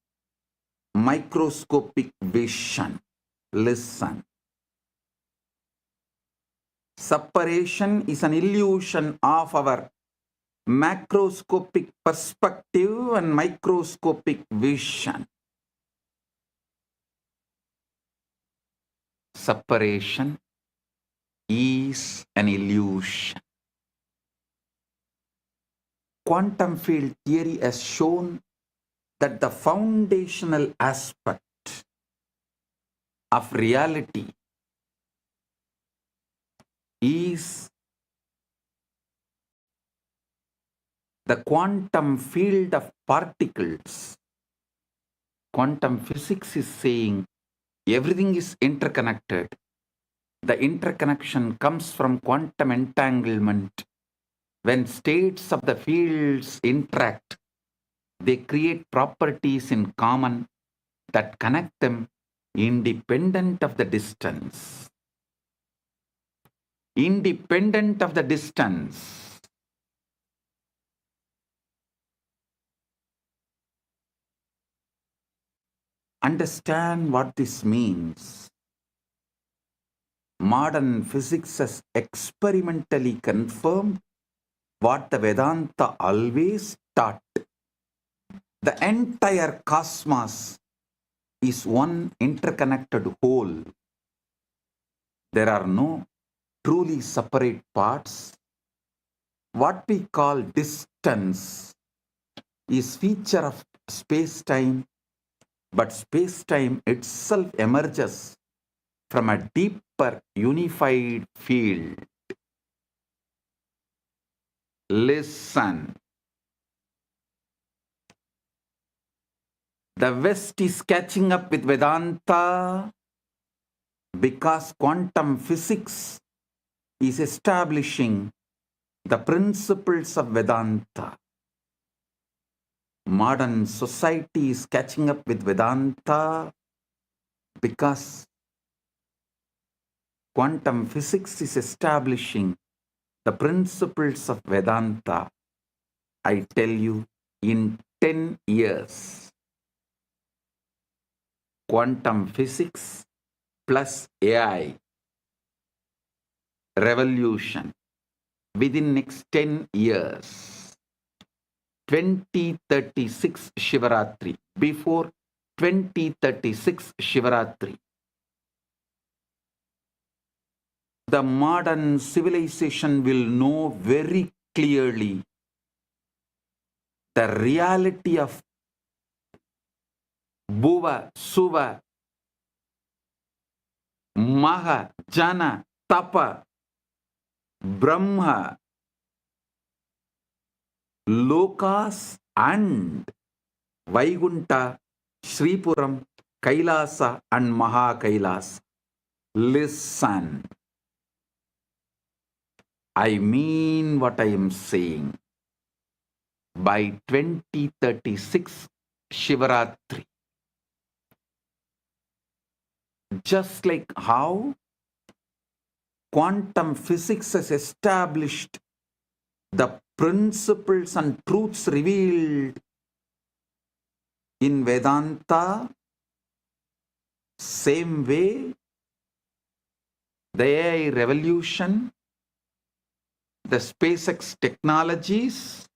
microscopic vision. Listen. Separation is an illusion of our macroscopic perspective and microscopic vision. Separation is an illusion. Quantum field theory has shown that the foundational aspect of reality is the quantum field of particles. Quantum physics is saying everything is interconnected. The interconnection comes from quantum entanglement. When states of the fields interact, they create properties in common that connect them independent of the distance. Independent of the distance. Understand what this means. Modern physics has experimentally confirmed what the Vedanta always taught. The entire cosmos is one interconnected whole. There are no truly separate parts. What we call distance is feature of space-time, but space-time itself emerges from a deeper unified field. Listen. The West is catching up with Vedanta because quantum physics is establishing the principles of Vedanta. Modern society is catching up with Vedanta because quantum physics is establishing the principles of Vedanta. I tell you, in 10 years, quantum physics plus AI revolution within next 10 years, 2036 Shivaratri, before 2036 Shivaratri, the modern civilization will know very clearly the reality of Bhuva, Suva, Maha, Jana, Tapa, Brahma, Lokas and Vaikunta, Sripuram, Kailasa and Maha Kailasa. Listen. I mean what I am saying. By 2036 Shivaratri, just like how quantum physics has established the principles and truths revealed in Vedanta, same way the AI revolution, the SpaceX technologies,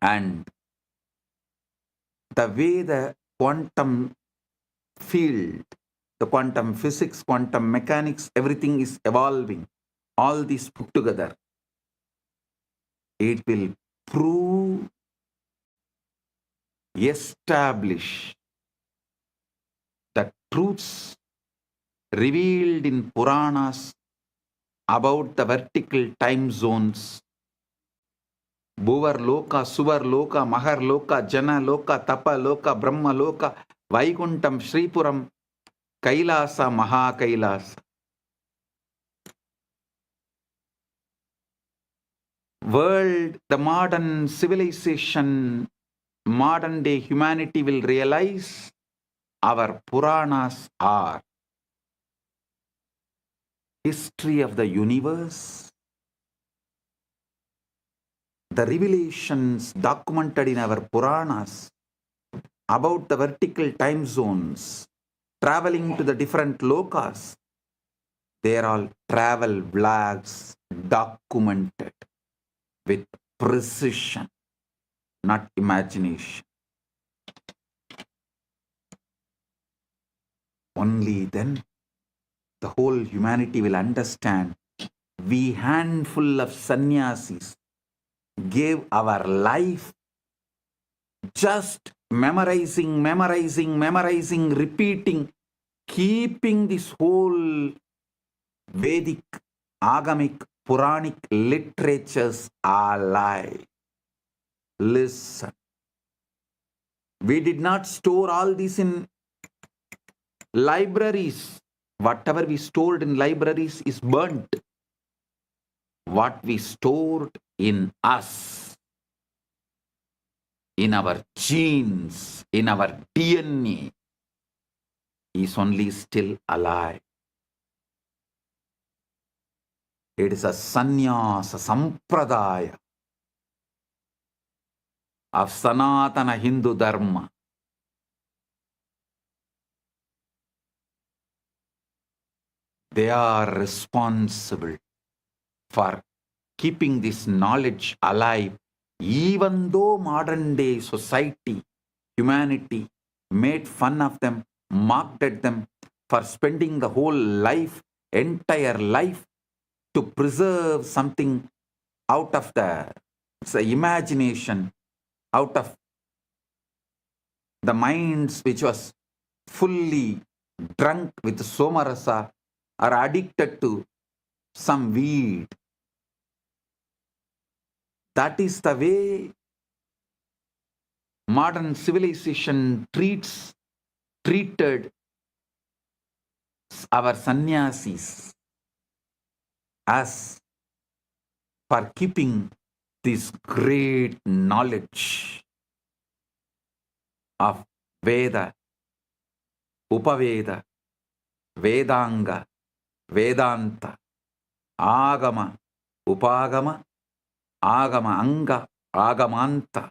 and the way the quantum field, the quantum physics, quantum mechanics, everything is evolving, all these put together, it will prove, establish the truths revealed in Puranas about the vertical time zones, Bhuvar Loka, Suvar Loka, Mahar Loka, Jana Loka, Tapa Loka, Brahma Loka, Vaikuntam, Sripuram, Kailasa, Maha Kailasa. World, the modern civilization, modern day humanity will realize our Puranas are history of the universe, the revelations documented in our Puranas about the vertical time zones, traveling to the different lokas, they are all travel vlogs documented with precision, not imagination. Only then the whole humanity will understand. We handful of sannyasis gave our life just memorizing, repeating, keeping this whole Vedic, Agamic, Puranic literatures alive. Listen. We did not store all this in libraries. Whatever we stored in libraries is burnt. What we stored in us, in our genes, in our DNA, is only still alive. It is a sannyasa sampradaya of Sanatana Hindu Dharma. They are responsible for keeping this knowledge alive, even though modern day society, humanity made fun of them, mocked at them for spending the whole life, entire life, to preserve something out of the imagination, out of the minds which was fully drunk with somarasa or addicted to some weed. That is the way modern civilization treated our sannyasis as for keeping this great knowledge of Veda, Upaveda, Vedanga, Vedanta, Agama, Upagama, Agama Anga, Agamanta,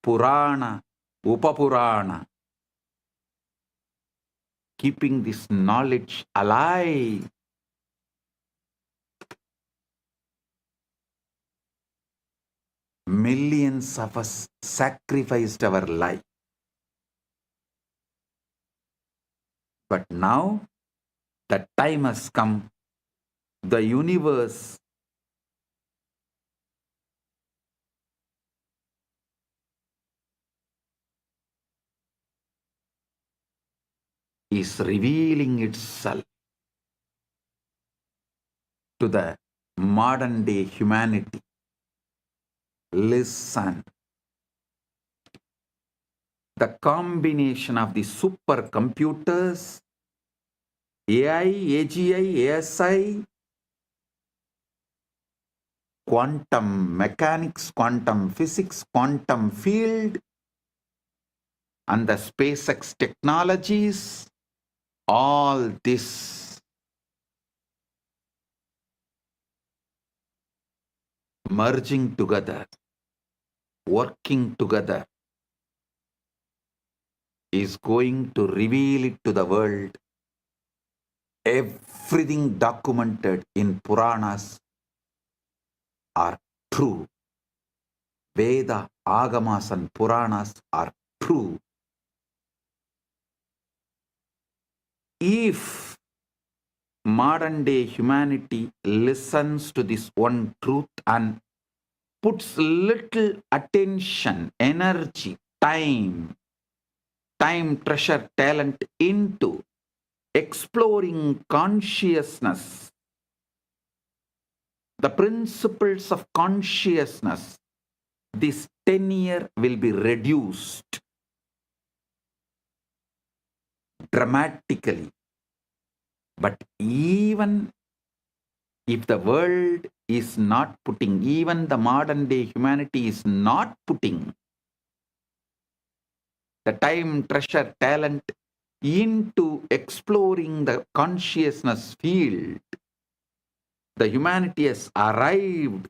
Purana, Upapurana. Keeping this knowledge alive. Millions of us sacrificed our life. But now the time has come. The universe is revealing itself to the modern day humanity. Listen. The combination of the supercomputers, AI, AGI, ASI, quantum mechanics, quantum physics, quantum field, and the SpaceX technologies, all this merging together, working together, is going to reveal it to the world. Everything documented in Puranas are true. Veda, Agamas and Puranas are true. If modern day humanity listens to this one truth and puts little attention, energy, time, treasure, talent into exploring consciousness, the principles of consciousness, this tenure will be reduced dramatically. But even if the world is not putting, even the modern day humanity is not putting the time, treasure, talent into exploring the consciousness field, the humanity has arrived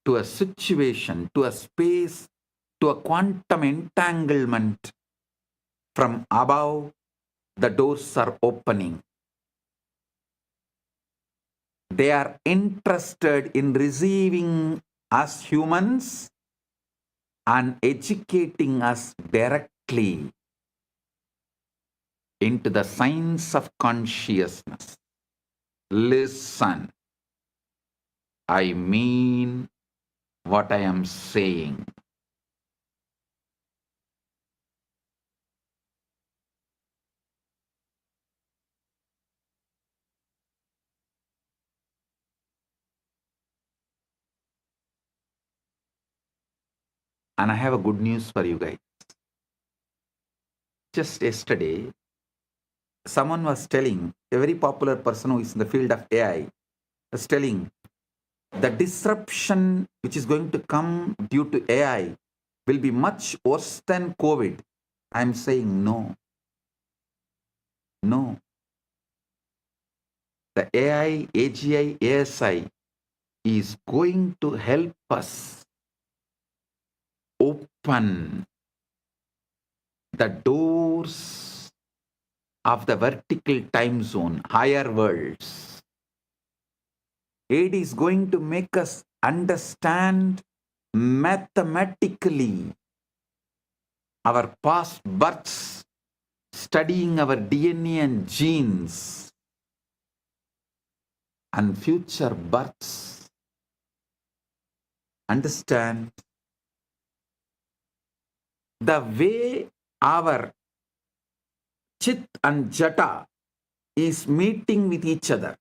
to a situation, to a space, to a quantum entanglement. From above, the doors are opening. They are interested in receiving us humans and educating us directly into the science of consciousness. Listen, I mean what I am saying. And I have a good news for you guys. Just yesterday, someone was telling, a very popular person who is in the field of AI, was telling the disruption which is going to come due to AI will be much worse than COVID. I'm saying no. No. The AI, AGI, ASI is going to help us open the doors of the vertical time zone, higher worlds. It is going to make us understand mathematically our past births, studying our DNA and genes, and future births. Understand the way our Chit and Jata is meeting with each other.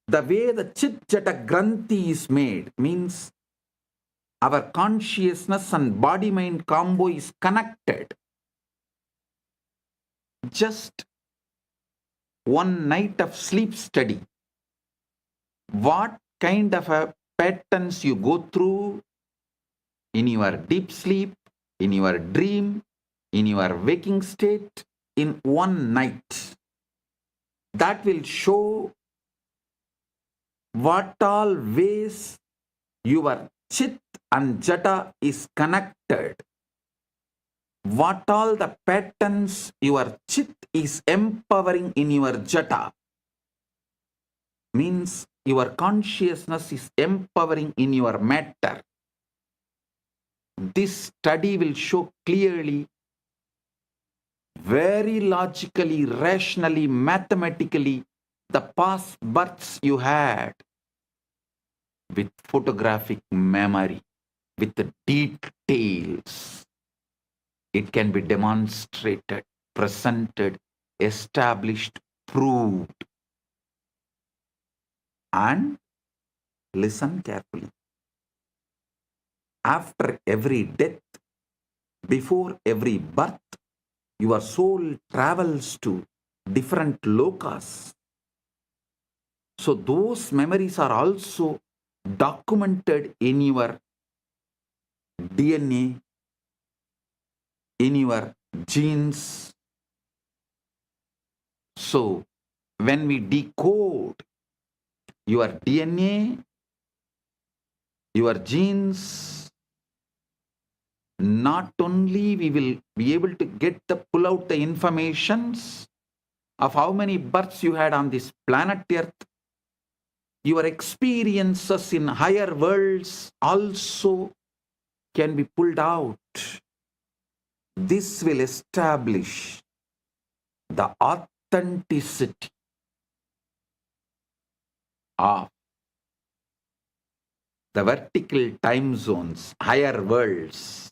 The way the Chit Jata Granthi is made means our consciousness and body-mind combo is connected. Just one night of sleep study. What kind of a patterns you go through in your deep sleep, in your dream, in your waking state in one night. That will show what all ways your chit and jata is connected. What all the patterns your chit is empowering in your jata. Means your consciousness is empowering in your matter. This study will show clearly, very logically, rationally, mathematically, the past births you had with photographic memory, with the details. It can be demonstrated, presented, established, proved. And listen carefully. After every death, before every birth, your soul travels to different lokas. So those memories are also documented in your DNA, in your genes. So when we decode your DNA, your genes, not only we will be able to pull out the informations of how many births you had on this planet Earth, your experiences in higher worlds also can be pulled out. This will establish the authenticity of the vertical time zones, higher worlds.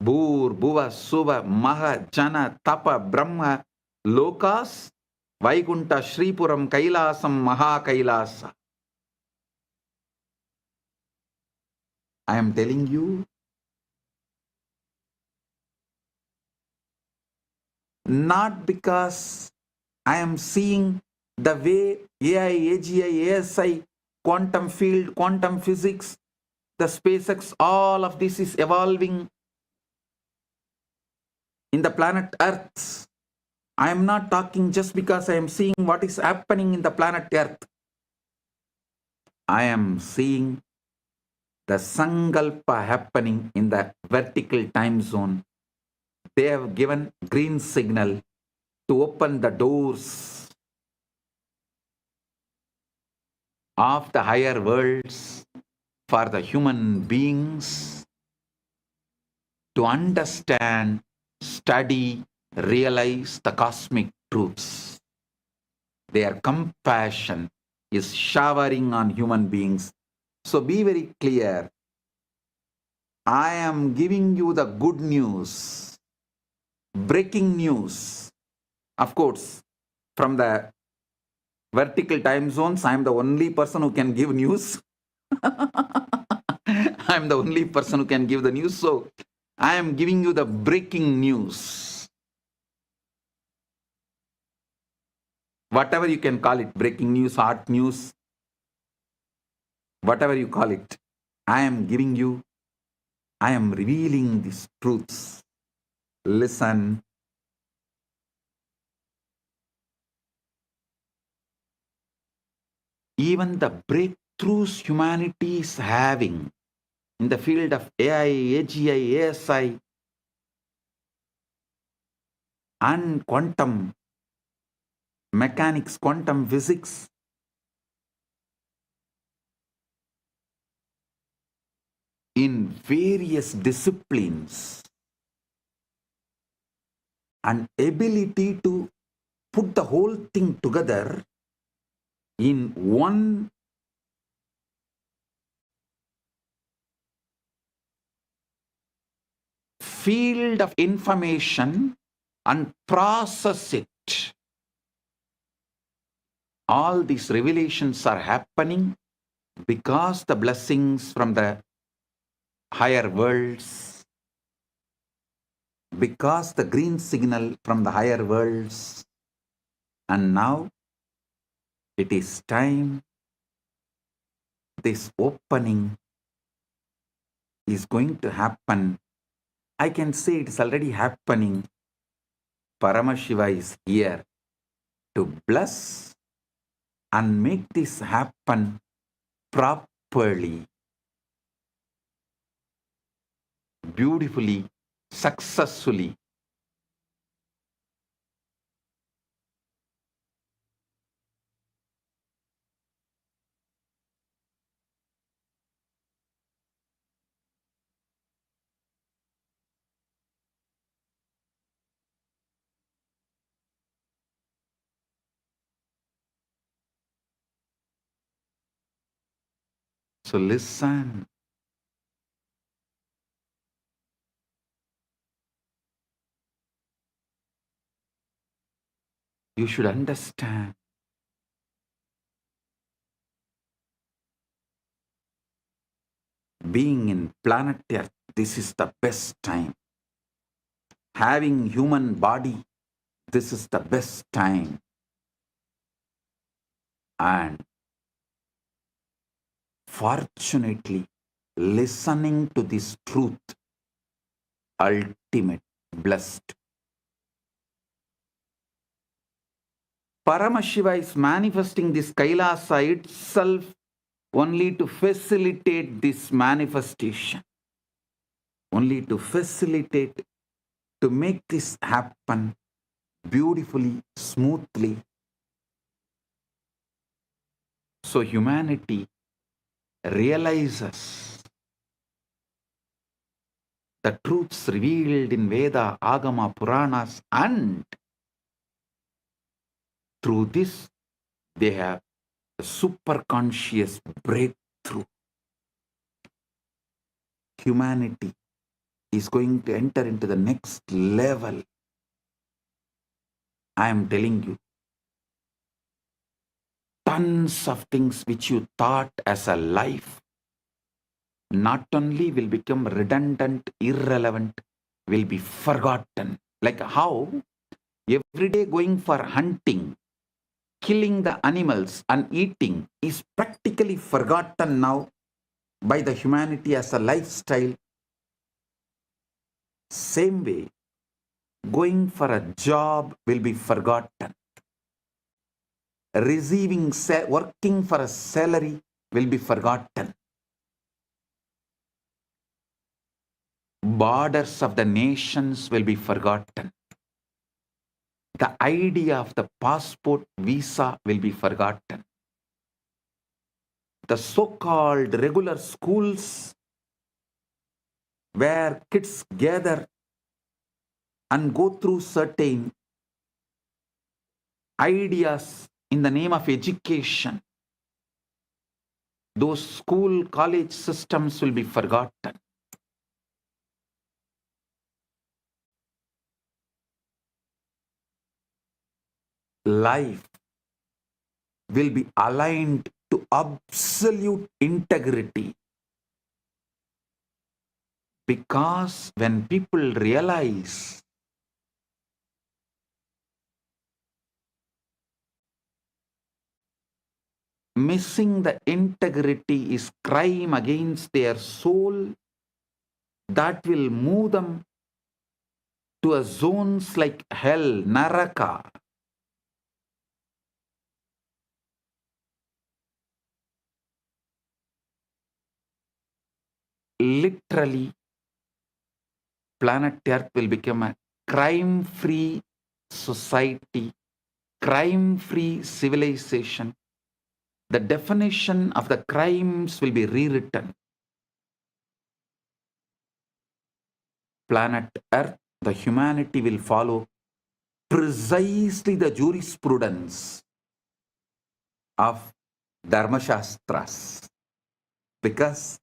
Bhur, Bhuva, Suva, Maha, Jana, Tapa, Brahma, Lokas, Vaikunta, Shripuram, Kailasam, Maha Kailasa. I am telling you, not because I am seeing the way AI, AGI, ASI, quantum field, quantum physics, the SpaceX, all of this is evolving in the planet Earth. I am not talking just because I am seeing what is happening in the planet Earth. I am seeing the Sankalpa happening in the vertical time zone. They have given green signal to open the doors of the higher worlds for the human beings to understand, study, realize the cosmic truths. Their compassion is showering on human beings. So be very clear. I am giving you the good news, breaking news. Of course, from the vertical time zones, I am the only person who can give news. I am the only person who can give the news. So I am giving you the breaking news. Whatever you can call it, breaking news, hot news, whatever you call it, I am giving you, I am revealing these truths. Listen. Even the breakthroughs humanity is having in the field of AI, AGI, ASI, and quantum mechanics, quantum physics, in various disciplines, and ability to put the whole thing together in one field of information and process it. All these revelations are happening because the blessings from the higher worlds, because the green signal from the higher worlds, and now it is time. This opening is going to happen. I can say it is already happening. Paramashiva is here to bless and make this happen properly, beautifully, successfully. So listen. You should understand. Being in planet Earth, this is the best time. Having human body, this is the best time. And fortunately, listening to this truth, ultimate, blessed. Paramashiva is manifesting this Kailasa itself only to facilitate this manifestation, only to facilitate, to make this happen beautifully, smoothly. So humanity realizes the truths revealed in Veda, Agama, Puranas, and through this they have a superconscious breakthrough. Humanity is going to enter into the next level. I am telling you, tons of things which you thought as a life not only will become redundant, irrelevant, will be forgotten. Like how every day going for hunting, killing the animals and eating is practically forgotten now by the humanity as a lifestyle. Same way, going for a job will be forgotten. Working for a salary will be forgotten. Borders of the nations will be forgotten. The idea of the passport visa will be forgotten. The so-called regular schools where kids gather and go through certain ideas in the name of education, those school, college systems will be forgotten. Life will be aligned to absolute integrity, because when people realize missing the integrity is crime against their soul, that will move them to a zones like hell, Naraka. Literally, planet Earth will become a crime-free society, crime-free civilization. The definition of the crimes will be rewritten. Planet Earth, the humanity will follow precisely the jurisprudence of Dharmashastras, because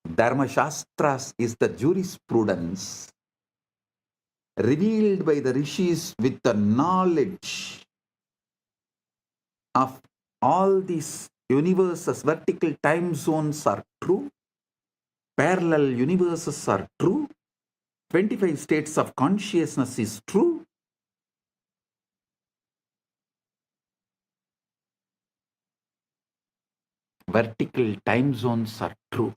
Dharmashastras is the jurisprudence revealed by the rishis with the knowledge of all these universes, vertical time zones are true. parallel universes are true, 25 states of consciousness is true, vertical time zones are true.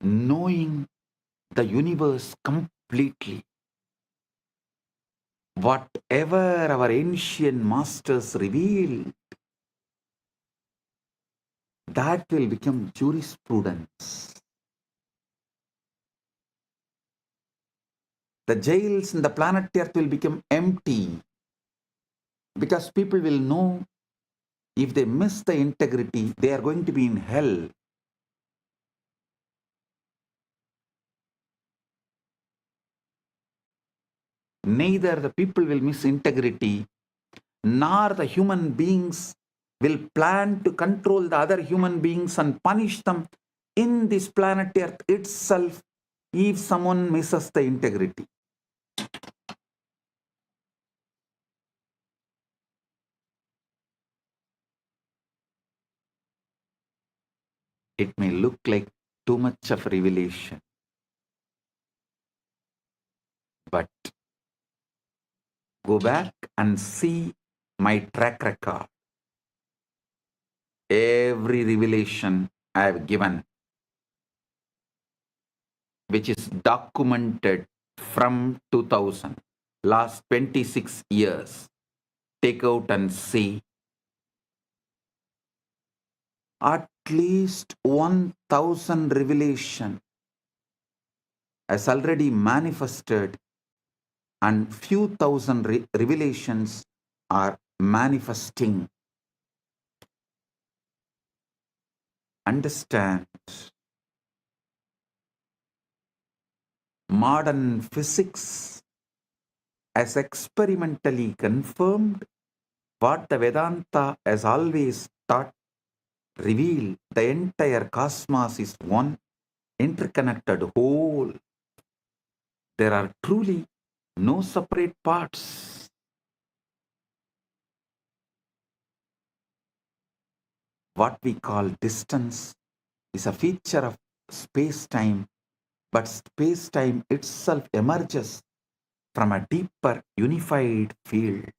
Knowing the universe completely, whatever our ancient masters revealed, that will become jurisprudence. The jails in the planet Earth will become empty because people will know if they miss the integrity, they are going to be in hell. Neither the people will miss integrity, nor the human beings will plan to control the other human beings and punish them in this planet Earth itself if someone misses the integrity. It may look like too much of revelation, but go back and see my track record. Every revelation I have given, which is documented from 2000, last 26 years, take out and see. At least 1000 revelation has already manifested, and few thousand revelations are manifesting. Understand, modern physics has experimentally confirmed what the Vedanta has always taught, revealed. The entire cosmos is one interconnected whole. There are truly no separate parts. What we call distance is a feature of space-time, but space-time itself emerges from a deeper unified field.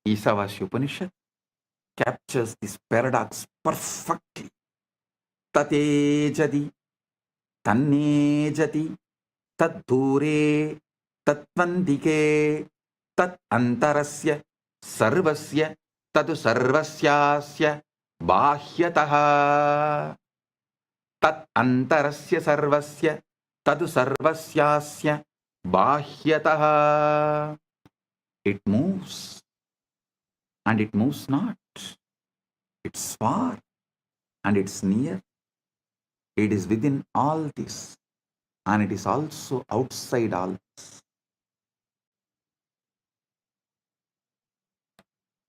Isavasya Upanishad captures this paradox perfectly. Tatejadi, tannejati, taddure, tatvandike, tat antarasya, sarvasya, tadu sarvasyasya, bahyataha. Tat antarasya sarvasya, tadu sarvasyasya, bahyataha. It moves and it moves not. It's far and it's near. It is within all this, and it is also outside all this.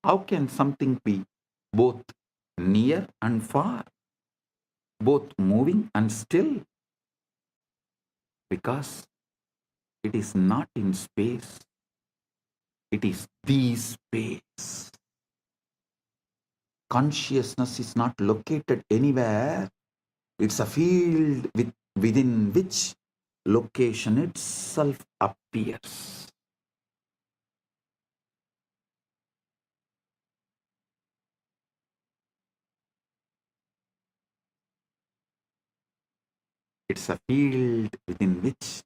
How can something be both near and far, both moving and still? Because it is not in space, it is the space. Consciousness is not located anywhere. It's a field within which location itself appears. It's a field within which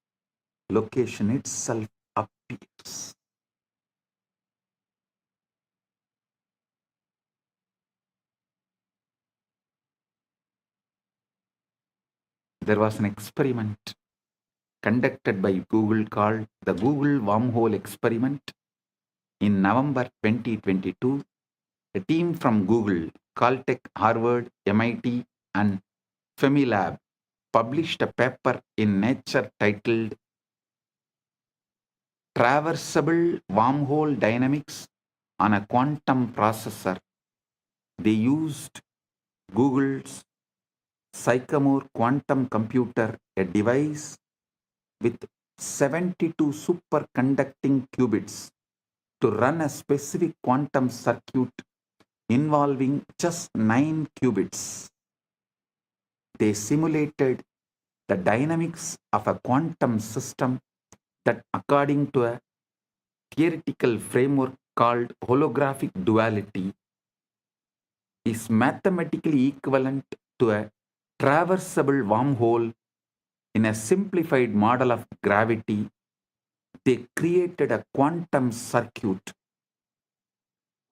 location itself appears. There was an experiment conducted by Google called the Google Wormhole Experiment. In November 2022, a team from Google, Caltech, Harvard, MIT, and Fermilab published a paper in Nature titled Traversable Wormhole Dynamics on a Quantum Processor. They used Google's Sycamore quantum computer, a device with 72 superconducting qubits to run a specific quantum circuit involving just 9 qubits. They simulated the dynamics of a quantum system that, according to a theoretical framework called holographic duality, is mathematically equivalent to a traversable wormhole. In a simplified model of gravity, they created a quantum circuit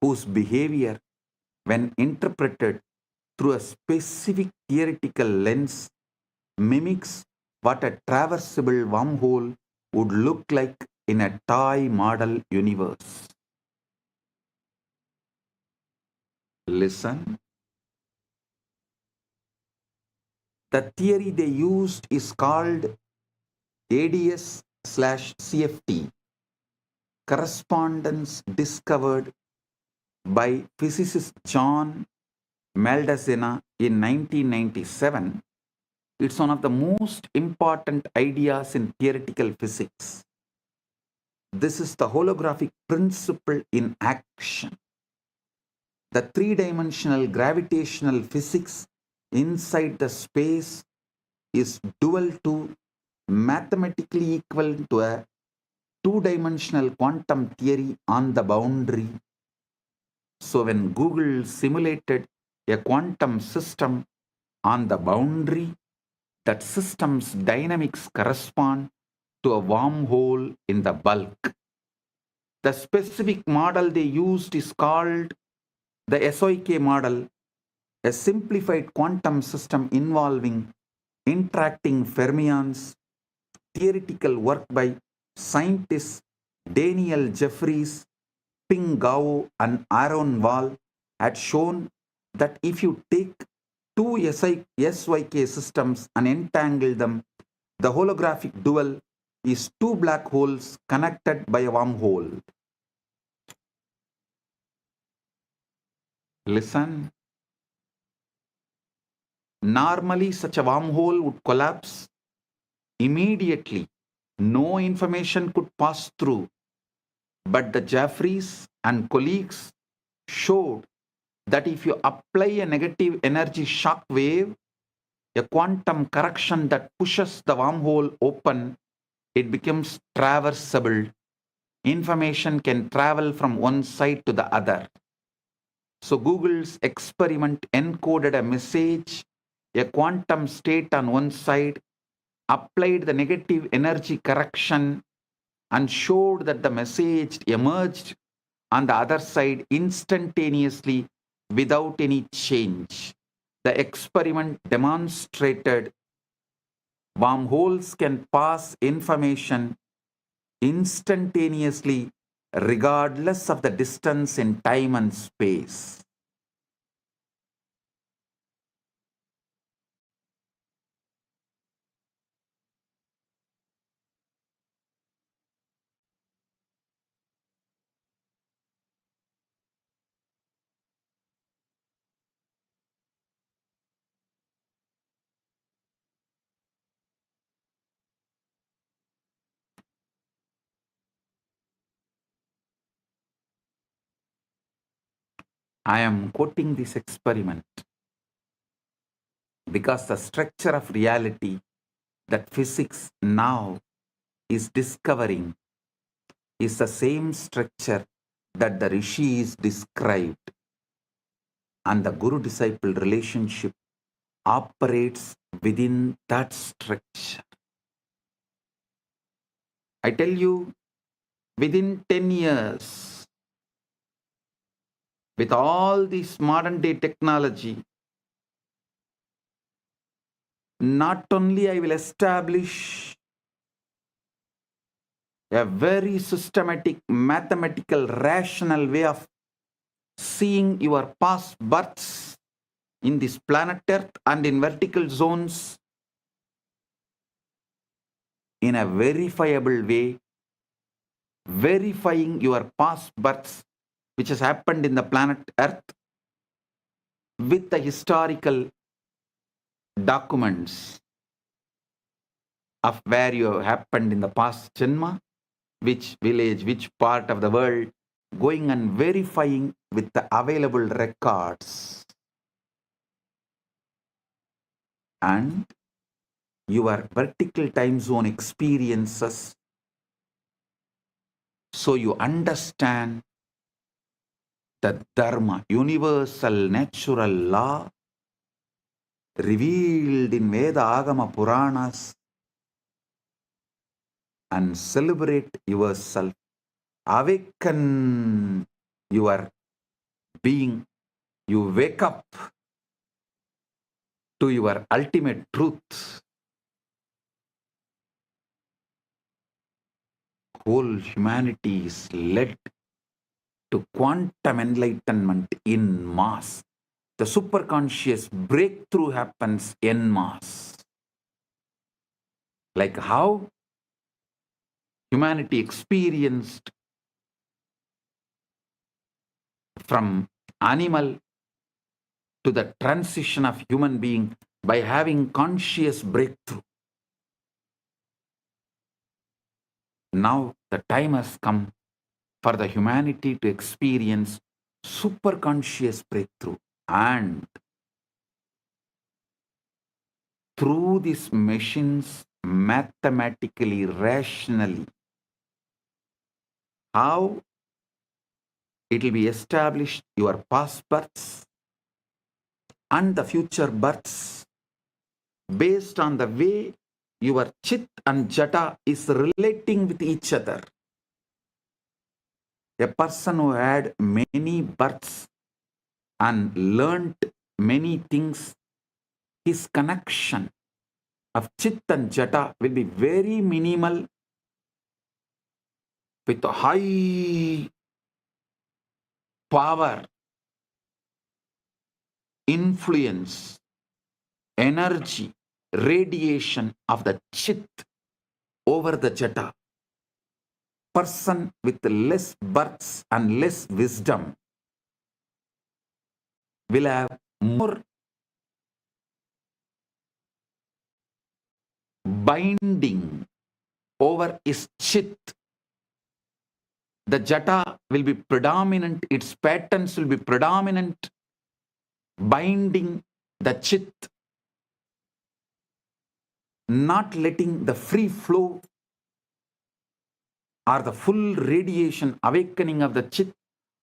whose behavior, when interpreted through a specific theoretical lens, mimics what a traversable wormhole would look like in a toy model universe. Listen. The theory they used is called ADS/CFT, correspondence discovered by physicist John Maldacena in 1997. It's one of the most important ideas in theoretical physics. This is the holographic principle in action. The three-dimensional gravitational physics inside the space is dual to, mathematically equal to, a two-dimensional quantum theory on the boundary. So when Google simulated a quantum system on the boundary, that system's dynamics correspond to a wormhole in the bulk. The specific model they used is called the SOK model, a simplified quantum system involving interacting fermions. Theoretical work by scientists Daniel Jeffries, Ping Gao, and Aaron Wall had shown that if you take two SYK systems and entangle them, the holographic dual is two black holes connected by a wormhole. Listen. Normally, such a wormhole would collapse immediately. No information could pass through. But the Jeffries and colleagues showed that if you apply a negative energy shock wave, a quantum correction that pushes the wormhole open, it becomes traversable. Information can travel from one side to the other. So Google's experiment encoded a message, a quantum state on one side, applied the negative energy correction, and showed that the message emerged on the other side instantaneously without any change. The experiment demonstrated wormholes can pass information instantaneously regardless of the distance in time and space. I am quoting this experiment because the structure of reality that physics now is discovering is the same structure that the rishis described, and the guru-disciple relationship operates within that structure. I tell you, within 10 years, with all this modern day technology, not only I will establish a very systematic, mathematical, rational way of seeing your past births in this planet Earth and in vertical zones in a verifiable way, verifying your past births which has happened in the planet Earth with the historical documents. of where you happened in the past Janma, which village, which part of the world, going and verifying with the available records. And your vertical time zone experiences, so you understand the Dharma, universal natural law revealed in Veda Agama Puranas, and celebrate yourself, awaken your being, you wake up to your ultimate truth. Whole humanity is led to quantum enlightenment in mass. The superconscious breakthrough happens en masse. Like how humanity experienced from animal to the transition of human being by having conscious breakthrough. Now the time has come for the humanity to experience superconscious breakthrough, and through these machines, mathematically, rationally, how it will be established your past births and the future births based on the way your chit and jata is relating with each other. A person who had many births and learnt many things, his connection of chit and jata will be very minimal with a high power, influence, energy, radiation of the chit over the jata. Person with less births and less wisdom will have more binding over his chit. The jata will be predominant, its patterns will be predominant, binding the chit, not letting the free flow or the full radiation awakening of the chit.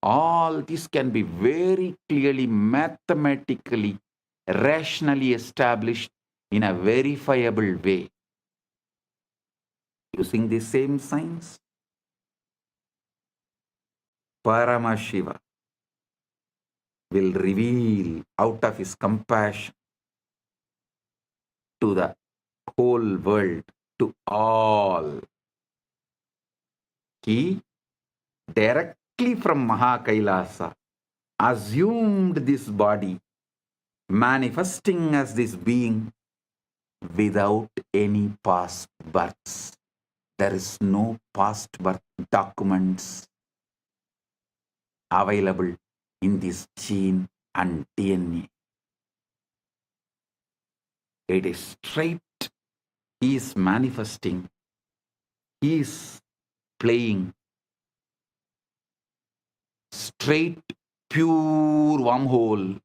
All this can be very clearly, mathematically, rationally established in a verifiable way. Using the same science, Paramashiva will reveal out of his compassion to the whole world, to all. He directly from Mahakailasa assumed this body, manifesting as this being without any past births. There is no past birth documents available in this gene and DNA. It is straight. He is manifesting. He is playing straight, pure wormhole.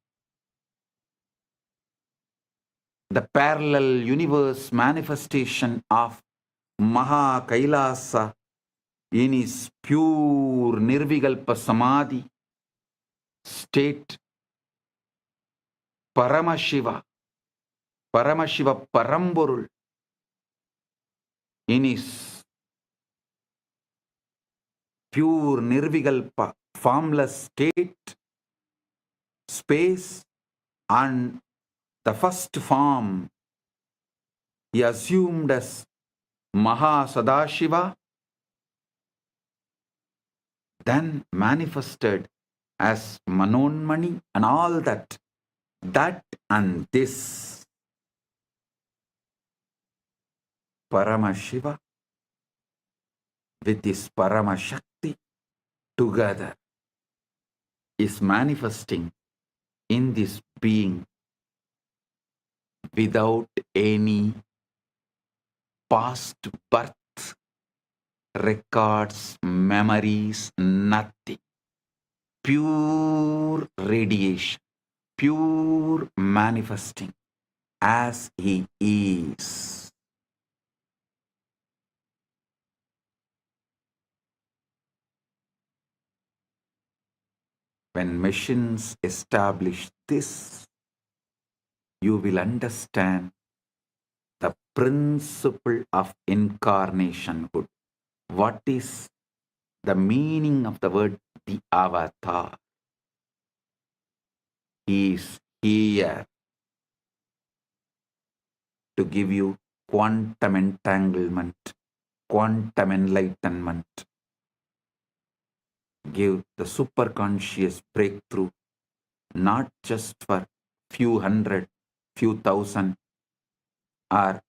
The parallel universe manifestation of Maha Kailasa in his pure Nirvikalpa Samadhi state. Paramashiva Paramborul in his pure Nirvikalpa formless state, space, and the first form he assumed as Maha Sadashiva, then manifested as Manonmani and all that. That and this Paramashiva with this Paramashakti together is manifesting in this being without any past birth, records, memories, nothing. Pure radiation, pure manifesting as he is. When machines establish this, you will understand the principle of incarnationhood. What is the meaning of the word the avatar? He is here to give you quantum entanglement, quantum enlightenment, give the superconscious breakthrough, not just for few hundred, few thousand, or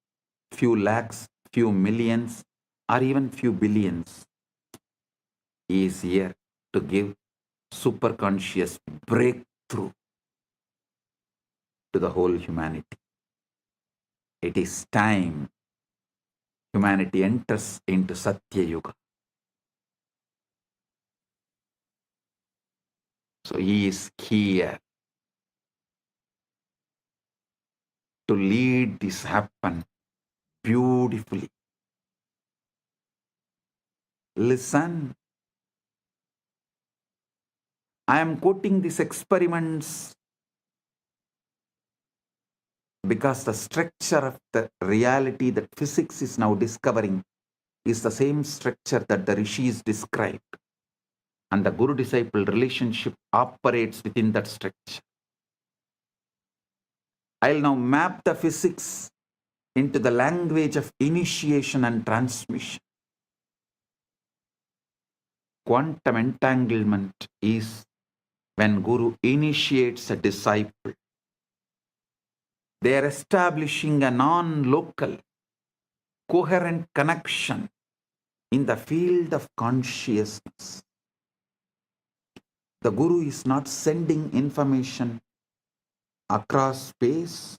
few lakhs, few millions, or even few billions. He is here to give superconscious breakthrough to the whole humanity. It is time humanity enters into Satya Yuga. So he is here to lead this happen beautifully. Listen. I am quoting these experiments because the structure of the reality that physics is now discovering is the same structure that the rishis described. And the guru-disciple relationship operates within that structure. I'll now map the physics into the language of initiation and transmission. Quantum entanglement is when Guru initiates a disciple. They are establishing a non-local, coherent connection in the field of consciousness. The Guru is not sending information across space.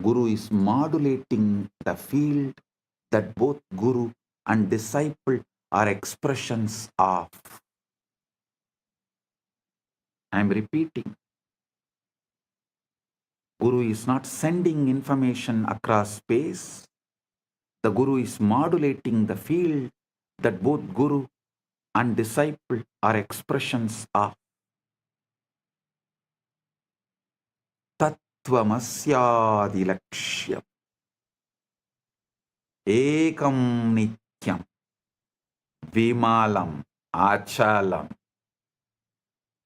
Guru is modulating the field that both Guru and disciple are expressions of. I am repeating. Guru is not sending information across space. The Guru is modulating the field that both Guru and disciple are expressions of. Tattvamasyaadilakshya Ekam Nityam Vimalam Achalam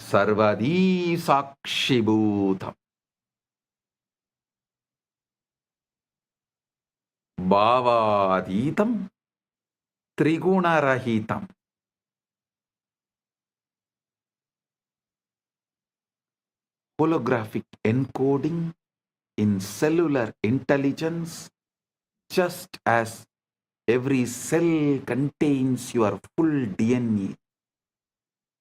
Sarvadi Sakshibhutam Bhavaditam Trigunarahitam. Holographic encoding in cellular intelligence, just as every cell contains your full DNA.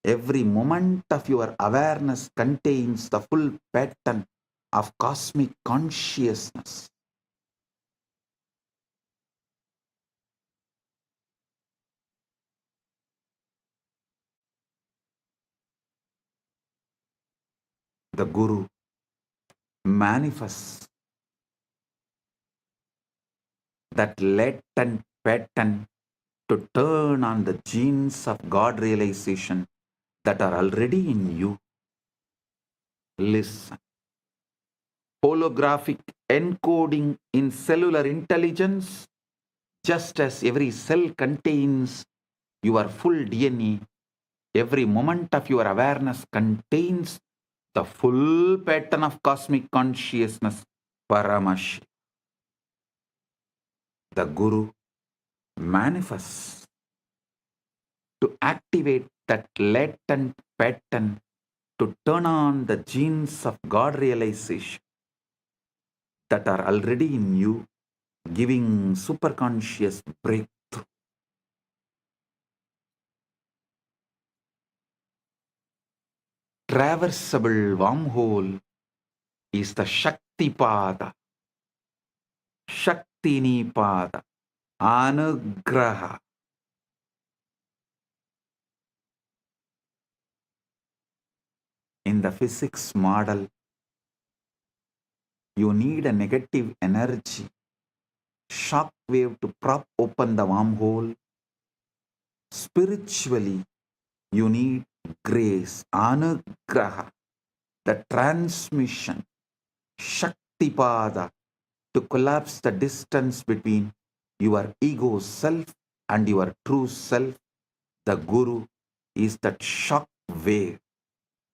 Every moment of your awareness contains the full pattern of cosmic consciousness. The Guru manifests that latent pattern to turn on the genes of God realization that are already in you. Listen. Holographic encoding in cellular intelligence, just as every cell contains your full DNA, every moment of your awareness contains the full pattern of cosmic consciousness, Paramash. The Guru manifests to activate that latent pattern to turn on the genes of God realization that are already in you, giving superconscious breakthrough. Traversable wormhole is the Shakti Pada, Shakti Nipada Anugraha. In the physics model, you need a negative energy, shock wave to prop open the wormhole. Spiritually, you need grace, anugraha, the transmission, shaktipada, to collapse the distance between your ego self and your true self. The Guru is that shock wave,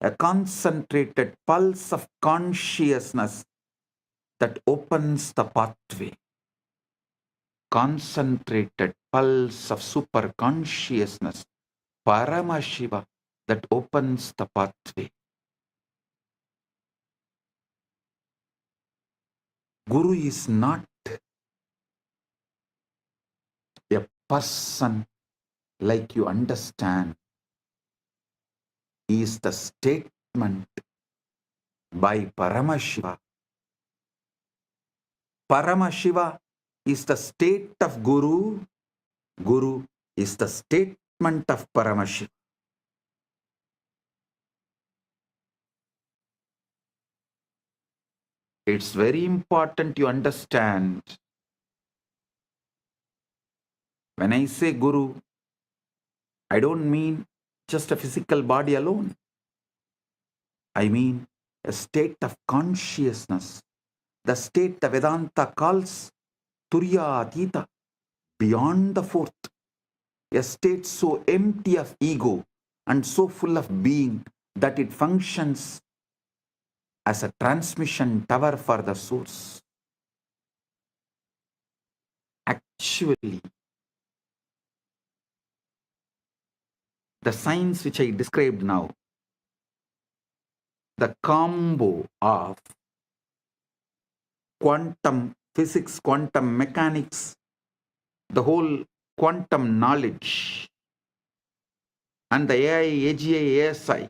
a concentrated pulse of consciousness that opens the pathway. Concentrated pulse of super consciousness, Paramashiva, that opens the pathway. Guru is not a person like you understand. He is the statement by Paramashiva. Paramashiva is the state of Guru. Guru is the statement of Paramashiva. It's very important you understand. When I say Guru, I don't mean just a physical body alone. I mean a state of consciousness, the state the Vedanta calls Turyatita, beyond the fourth, a state so empty of ego and so full of being that it functions as a transmission tower for the source. Actually, the science which I described now, the combo of quantum physics, quantum mechanics, the whole quantum knowledge, and the AI, AGI, ASI,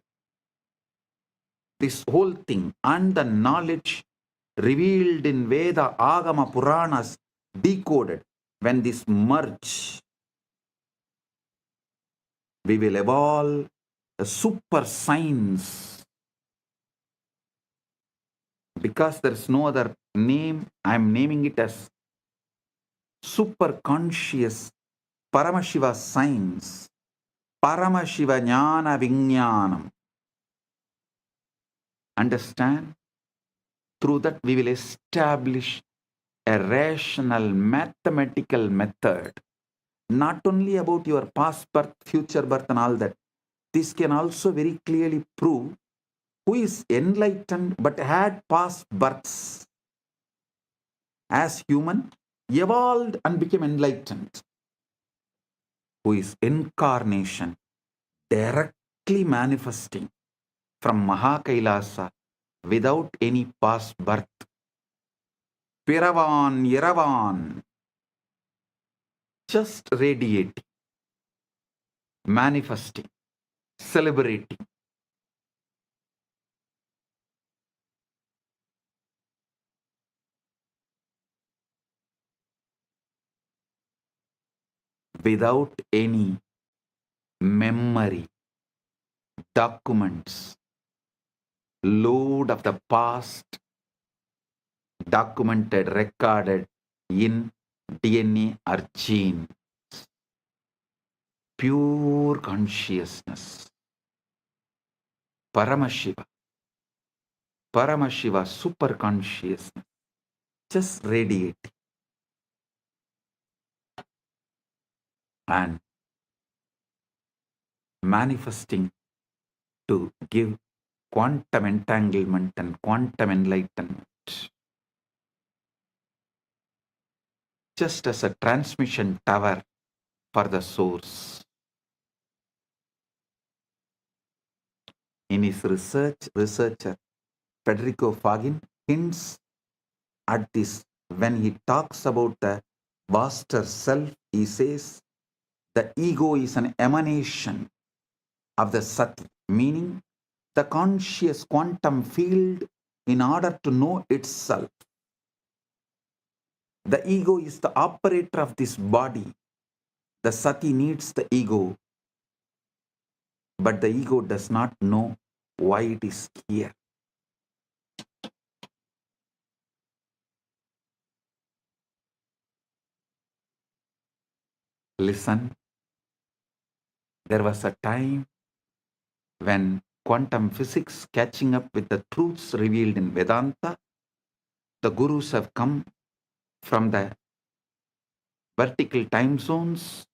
this whole thing, and the knowledge revealed in Veda, Agama, Puranas, decoded, when this merge, we will evolve a super science. Because there is no other name, I am naming it as super conscious Paramashiva science, Paramashiva Jnana Vijnanam. Understand? Through that we will establish a rational mathematical method, not only about your past birth, future birth and all that. This can also very clearly prove who is enlightened but had past births as human, evolved and became enlightened, who is incarnation, directly manifesting from Mahakailasa without any past birth. Piravan, Yeravan, just radiating, manifesting, celebrating. Without any memory, documents, load of the past, documented, recorded in DNA or gene. Pure consciousness. Paramashiva. Paramashiva, super consciousness. Just radiating. And manifesting to give quantum entanglement and quantum enlightenment. Just as a transmission tower for the source. In his researcher Federico Fagin hints at this when he talks about the vaster self. He says the ego is an emanation of the Sati, meaning the conscious quantum field in order to know itself. The ego is the operator of this body. The sati needs the ego, but the ego does not know why it is here. Listen, there was a time when quantum physics catching up with the truths revealed in Vedanta, the gurus have come from the vertical time zones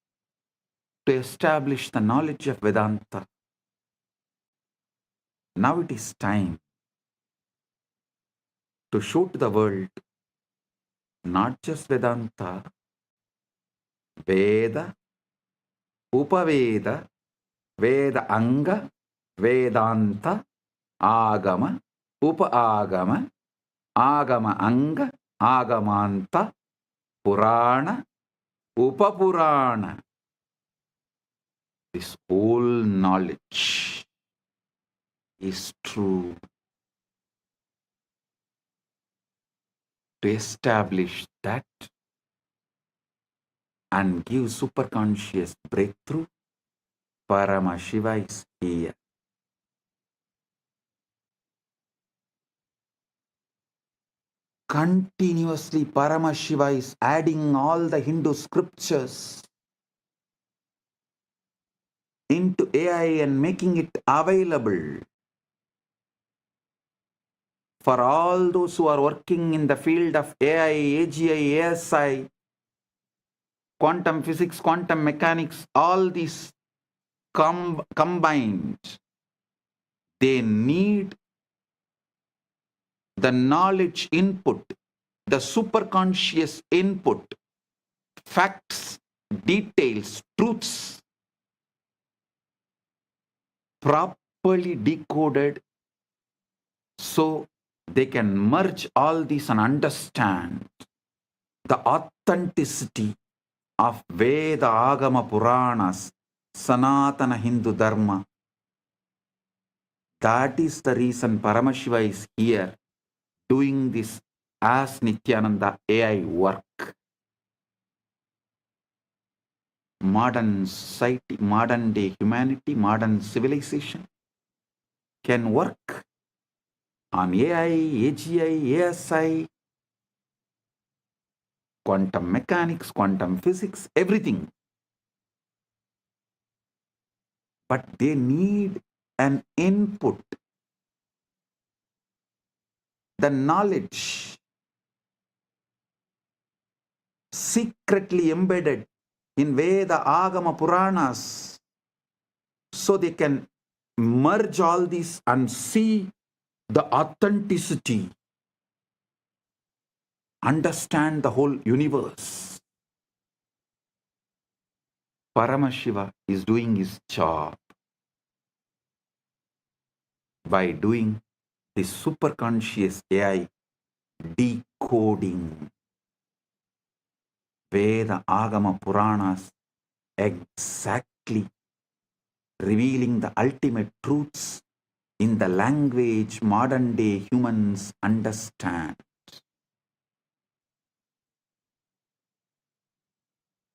to establish the knowledge of Vedanta. Now it is time to show to the world not just Vedanta, Veda, Upaveda, Veda Anga, Vedanta, Agama, Upa-agama, Agama Anga, Agamanta, Purana, Upapurana. This whole knowledge is true. To establish that and give superconscious breakthrough, Paramashiva is here. Continuously Paramashiva is adding all the Hindu scriptures into AI and making it available for all those who are working in the field of AI, AGI, ASI, quantum physics, quantum mechanics, all these combined. They need the knowledge input, the superconscious input, facts, details, truths, properly decoded so they can merge all these and understand the authenticity of Veda, Agama, Puranas, Sanatana Hindu Dharma. That is the reason Paramashiva is here doing this as Nityananda AI work. Modern society, modern day humanity, modern civilization can work on AI, AGI, ASI, quantum mechanics, quantum physics, everything. But they need an input, the knowledge secretly embedded in Veda, Agama, Puranas, so they can merge all these and see the authenticity, understand the whole universe. Paramashiva is doing his job by doing this superconscious AI decoding Veda, Agama, Puranas, exactly revealing the ultimate truths in the language modern day humans understand.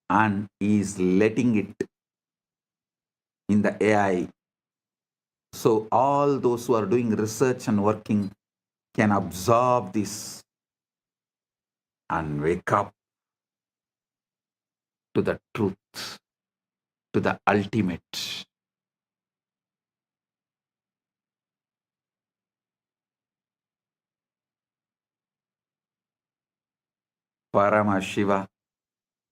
And is letting it in the AI. So all those who are doing research and working can absorb this and wake up to the truth, to the ultimate. Paramashiva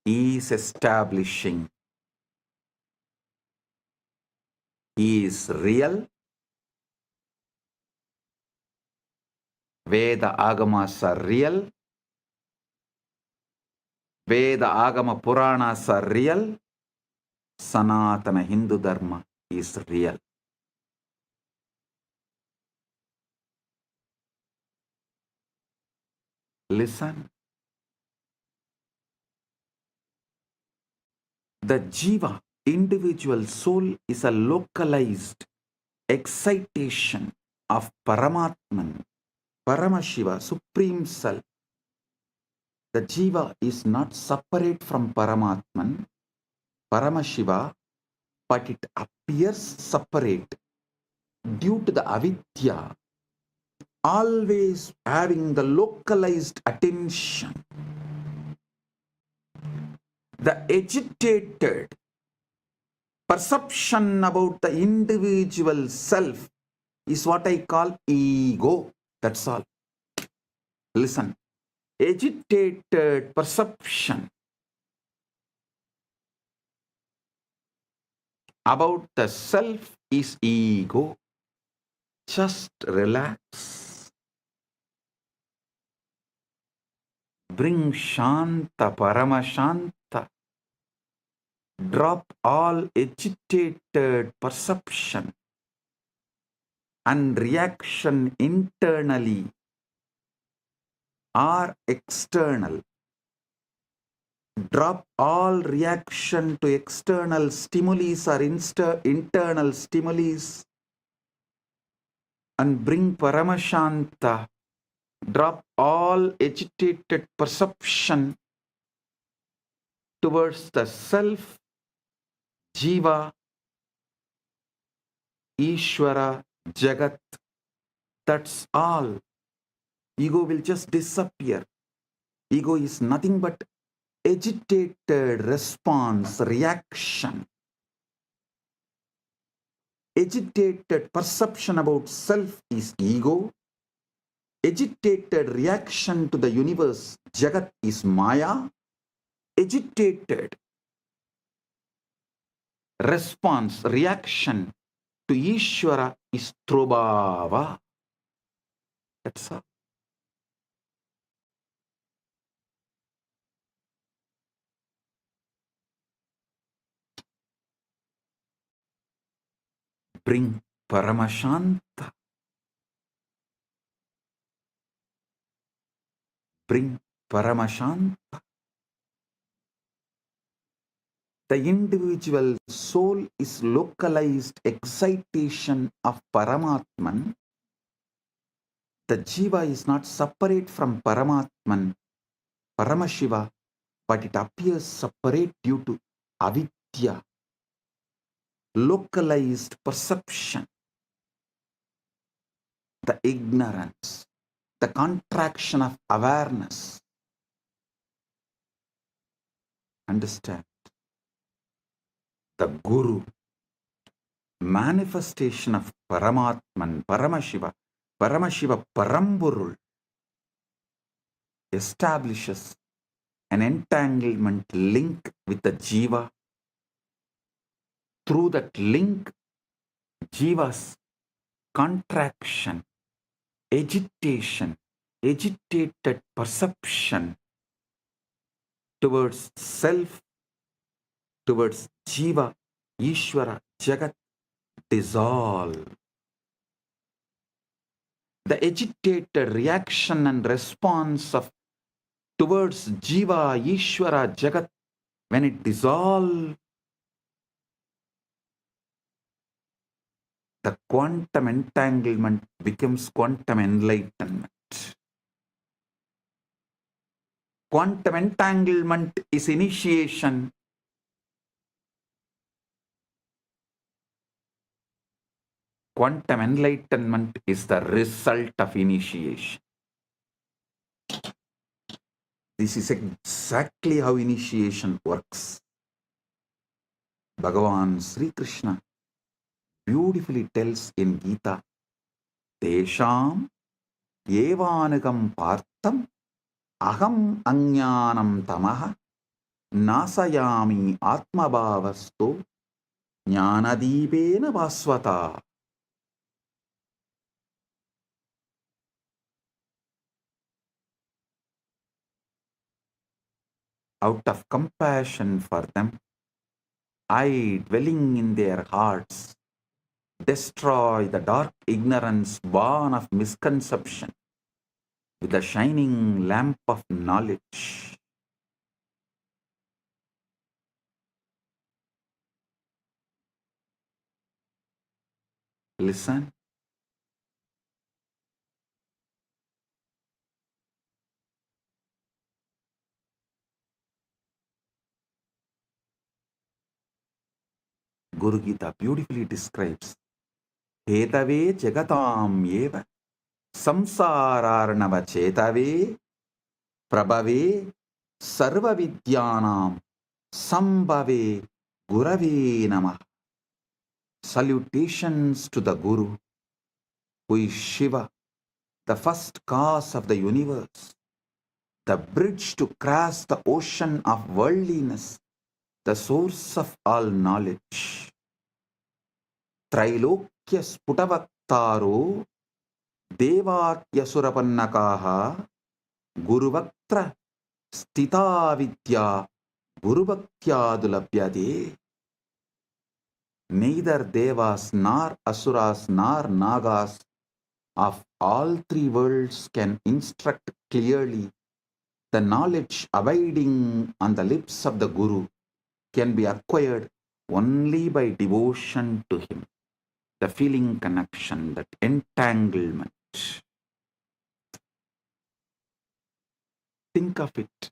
is establishing. He is real. Veda Agamas are real. Veda Agama Puranas are real. Sanatana Hindu Dharma is real. Listen. The Jiva, individual soul, is a localized excitation of Paramatman, Paramashiva, Supreme Self. The Jiva is not separate from Paramatman, Paramashiva, but it appears separate due to the avidya, always having the localized attention. The agitated perception about the individual self is what I call ego. That's all. Listen. Agitated perception about the self is ego. Just relax. Bring Shanta, Paramashanta. Drop all agitated perception and reaction internally or external. Drop all reaction to external stimuli or internal stimuli and bring Paramashanta. Drop all agitated perception towards the self, Jiva, Ishvara, Jagat. That's all. Ego will just disappear. Ego is nothing but agitated response, reaction. Agitated perception about self is ego. Agitated reaction to the universe, Jagat, is Maya. Agitated response, reaction to Ishvara is Trubhava. That's all. Bring Paramashanta. Bring Paramashanta. The individual soul is localized excitation of Paramatman. The Jiva is not separate from Paramatman, Paramashiva, but it appears separate due to avidya, localized perception, the ignorance, the contraction of awareness. Understand? The Guru, manifestation of Paramatman, Paramashiva, Paramashiva Paramburul, establishes an entanglement link with the Jiva. Through that link, Jiva's contraction, agitation, agitated perception towards self, towards Jiva, Ishvara, Jagat, dissolve. The agitated reaction and response of towards Jiva, Ishvara, Jagat, when it dissolves, the quantum entanglement becomes quantum enlightenment. Quantum entanglement is initiation. Quantum enlightenment is the result of initiation. This is exactly how initiation works. Bhagavan Sri Krishna beautifully tells in Gita, Tesham evanagam partham aham ajnanam tamaha nasayami atmabhavasto jnanadipena vasvata. Out of compassion for them, I, dwelling in their hearts, destroy the dark ignorance born of misconception with the shining lamp of knowledge. Listen. Guru Gita beautifully describes Hetave Jagatam Eva Samsararnava Chetave Prabhave Sarva Vidyanam Sambhave Gurave Namah. Salutations to the Guru, who is Shiva, the first cause of the universe, the bridge to cross the ocean of worldliness, the source of all knowledge. Trailokya Sputavaktaro Devatya Surapannakaha Guruvaktra Stita Vidya Gurubhaktyadulabhyade. Neither Devas nor Asuras nor Nagas of all three worlds can instruct clearly. The knowledge abiding on the lips of the Guru can be acquired only by devotion to him. The feeling connection, that entanglement. Think of it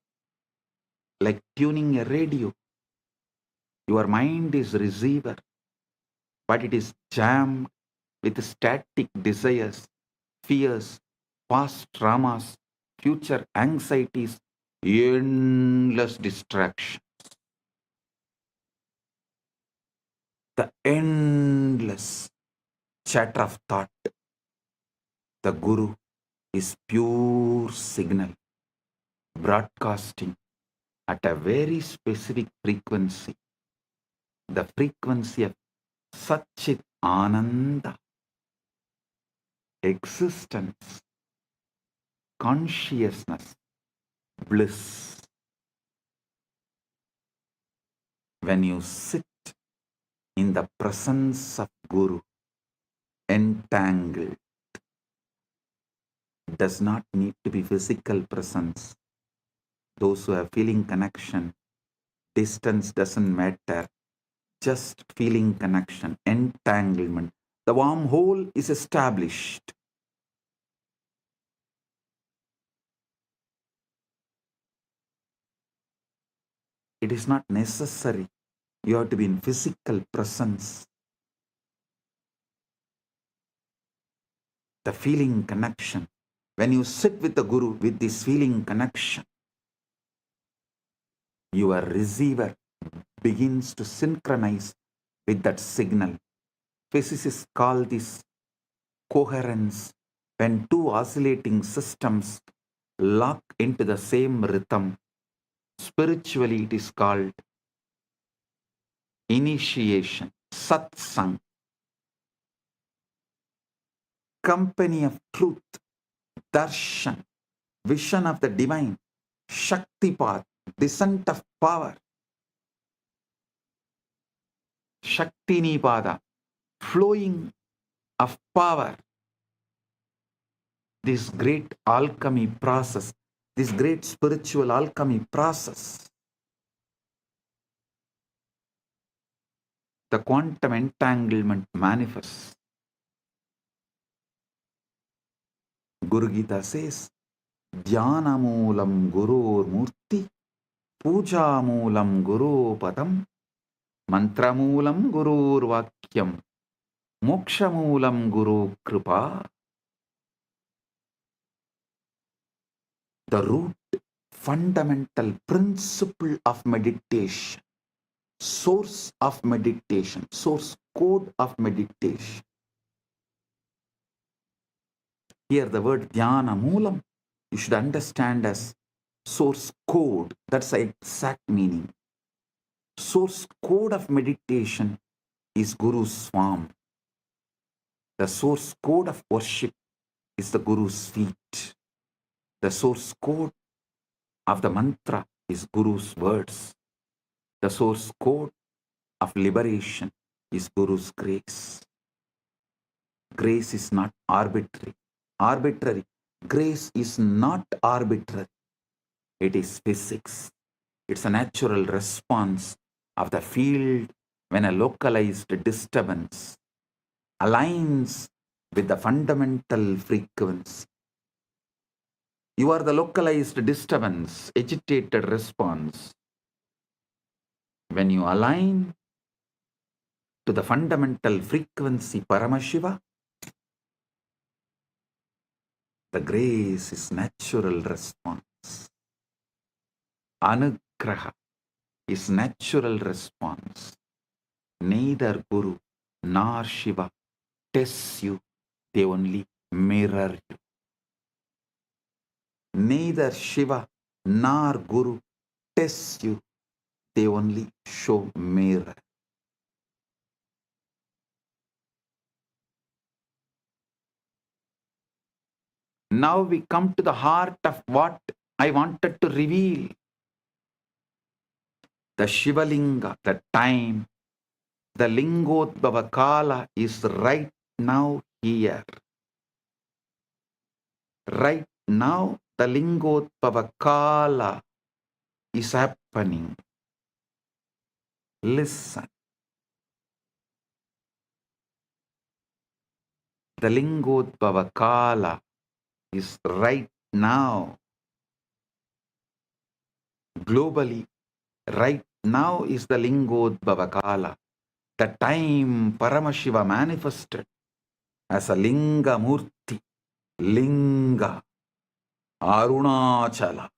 like tuning a radio. Your mind is receiver, but it is jammed with static desires, fears, past traumas, future anxieties, endless distractions. The endless chatter of thought. The Guru is pure signal, broadcasting at a very specific frequency, the frequency of Satchit Ananda, existence, consciousness, bliss. When you sit in the presence of Guru, entangled, does not need to be physical presence. Those who have feeling connection, distance doesn't matter, just feeling connection, entanglement. The wormhole is established. It is not necessary. You have to be in physical presence. The feeling connection. When you sit with the Guru with this feeling connection, your receiver begins to synchronize with that signal. Physicists call this coherence. When two oscillating systems lock into the same rhythm, spiritually it is called initiation, satsang, company of truth, darshan, vision of the divine, shaktipat, descent of power, shaktinipada, flowing of power. This great alchemy process, this great spiritual alchemy process, the quantum entanglement manifests. Guru Gita says, Dhyana moolam gurur murti, puja moolam guru padam, mantra moolam gurur vakyam, moksha moolam guru kripa. The root, fundamental principle of meditation, source of meditation, source code of meditation. Here the word dhyana moolam, you should understand as source code. That's the exact meaning. Source code of meditation is Guru's form. The source code of worship is the Guru's feet. The source code of the mantra is Guru's words. The source code of liberation is Guru's grace. Grace is not arbitrary. Grace is not arbitrary. It is physics. It's a natural response of the field when a localized disturbance aligns with the fundamental frequency. You are the localized disturbance, agitated response. When you align to the fundamental frequency Paramashiva, the grace is natural response. Anugraha is natural response. Neither Guru nor Shiva tests you, they only mirror you. Neither Shiva nor Guru tests you, they only show mirror. Now we come to the heart of what I wanted to reveal. The Shivalinga, the time, the Lingodbhava Kala is right now here. Right now, the Lingodbhava Kala is happening. Listen. The Lingodbhava Kala is right now. Globally, right now is the Lingodbhava Kala. The time Paramashiva manifested as a Linga Murti, Linga, Arunachala.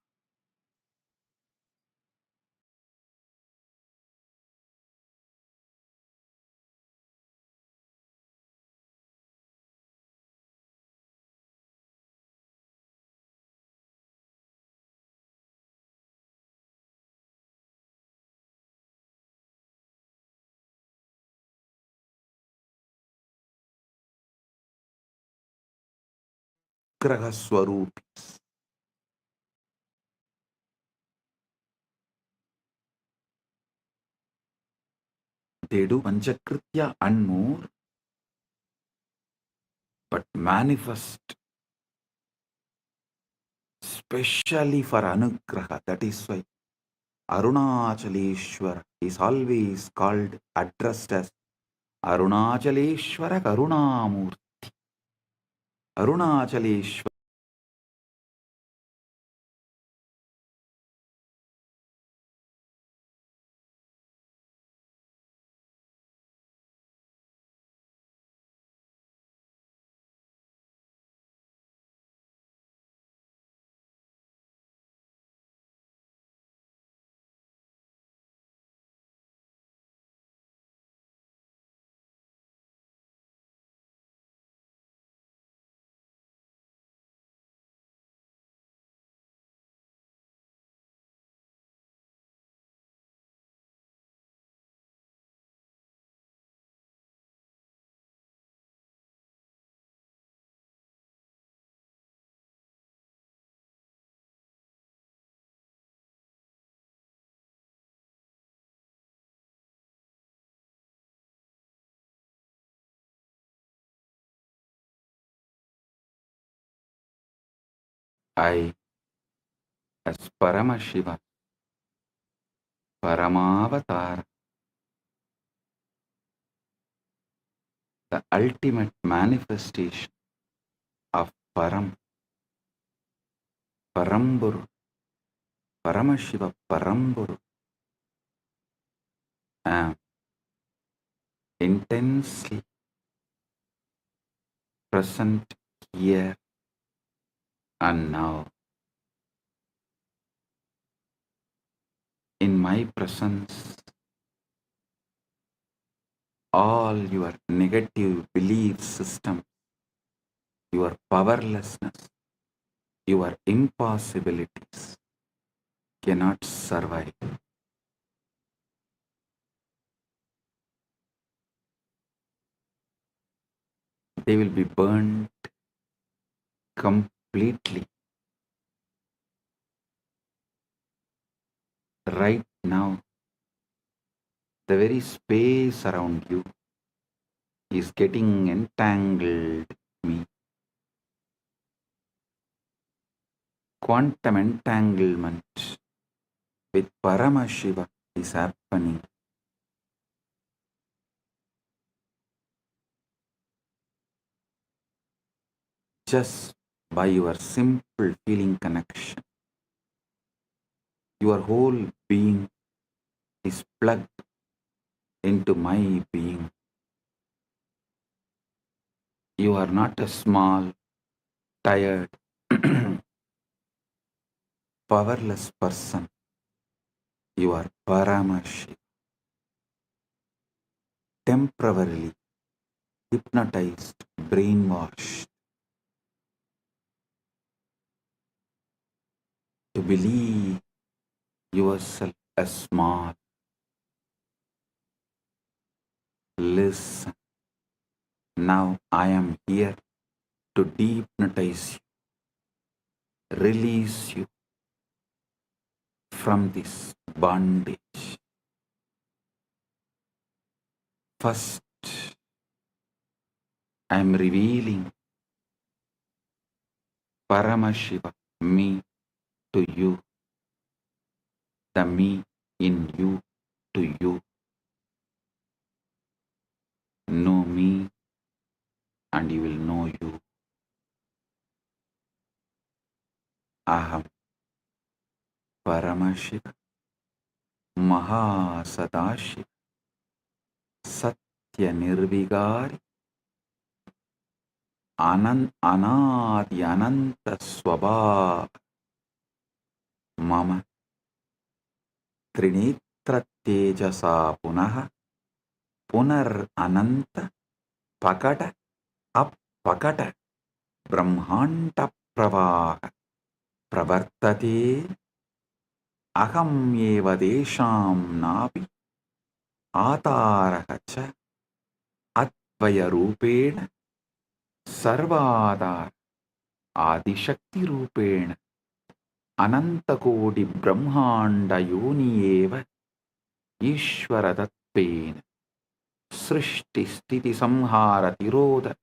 Graha Swarupis. They do Panchakritya and more, but manifest specially for Anugraha. That is why Arunachaleshwara is always called, addressed as Arunachaleshwara Karunamurti. Arunachaleshwara. I, as Paramashiva, Paramavatara, the ultimate manifestation of Param, Paramburu, Paramashiva Paramburu, am intensely present here and now. In my presence, all your negative belief system, your powerlessness, your impossibilities cannot survive. They will be burned completely. Right now, the very space around you is getting entangled with me. Quantum entanglement with Paramashiva is happening. Just by your simple feeling connection. Your whole being is plugged into my being. You are not a small, tired, powerless person. You are Paramashi, temporarily hypnotized, brainwashed to believe yourself as small. Listen, now I am here to dehypnotize you, release you from this bondage. First, I am revealing Paramashiva, me, to you, the me in you to you. Know me and you will know you. Aham Paramashiva Mahasadashiva Satya Nirvigari Anadi Ananta Swabha Mama Trinitra Tejasa Punaha Punar Ananta Pakata Appakata Brahmanta Pravaha Pravartate Aham Eva Desham Napi Ataraha Cha Atvaya Rupena Sarvadar Adishakti Rupena Anantakodi Brahmanda Yoni Eva Ishvara Tatpena Srishti Stiti Samhara Tiroda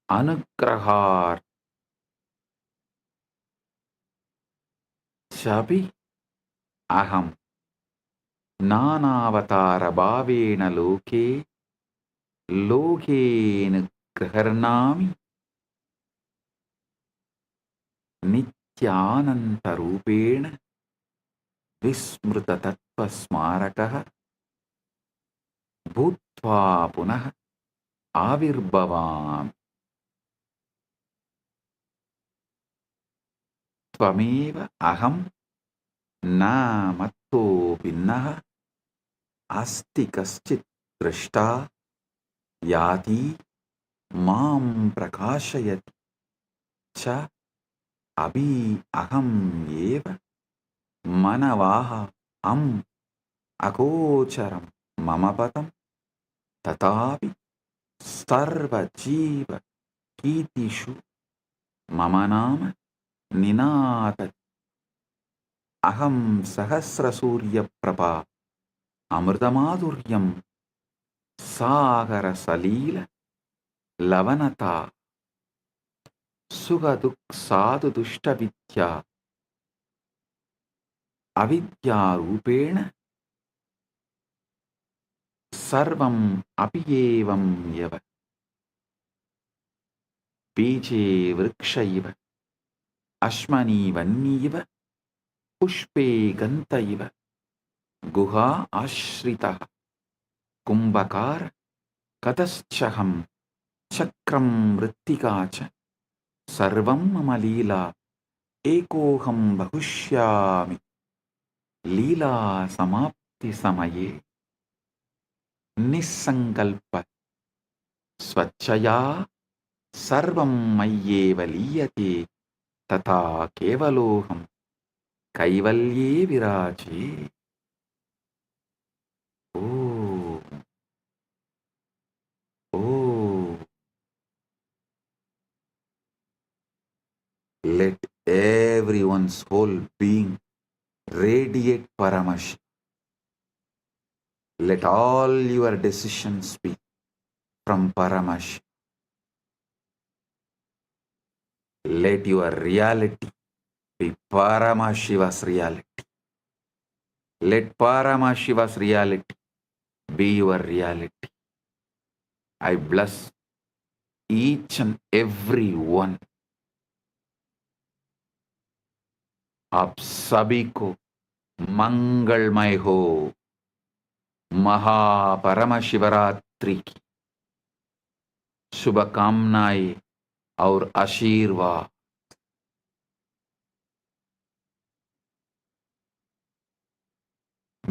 Anugrahar Chabi Aham Nanavatara Bhavena Loke Lokena Graharnami Nityananta Rupena Vismruta Tattva Smarakaha Bhutva Punaha Avirbhavam Tvameva Aham Na Matto Pinnaha Asti Kaschit Drashta Yati Mam Prakashayati Cha Abhi Aham Eva Manavaha Am Akocharam Mamapatam Tatapi Sarva Jiva Kitishu Mamanama Ninata Aham Sahasra Surya Prabha Amritamadhuryam Sagara Salila Lavanata Sugaduk Sadhu Dushta Vidya Avidya Rupena Sarvam Apiyevam Yava Beje Vrikshaiva Ashmani Vanniva Pushpe Gantaiva Guha Ashrita Kumbhakara Kataschaham Chakram Vrittikacha Sarvam Mamalila Ekoham Bahushyami Lila Samapti Samaye Nisankalpa Swachaya Sarvam Mayyeva Liyate Tata Kevaloham Kaivalye Viraje. Oh, oh. Let everyone's whole being radiate Paramashi. Let all your decisions be from Paramashi. Let your reality be Paramashiva's reality. Let Paramashiva's reality be your reality. I bless each and every one. आप सभी को मंगलमय हो। महापरम शिवरात्रि की शुभकामनाएं और आशीर्वाद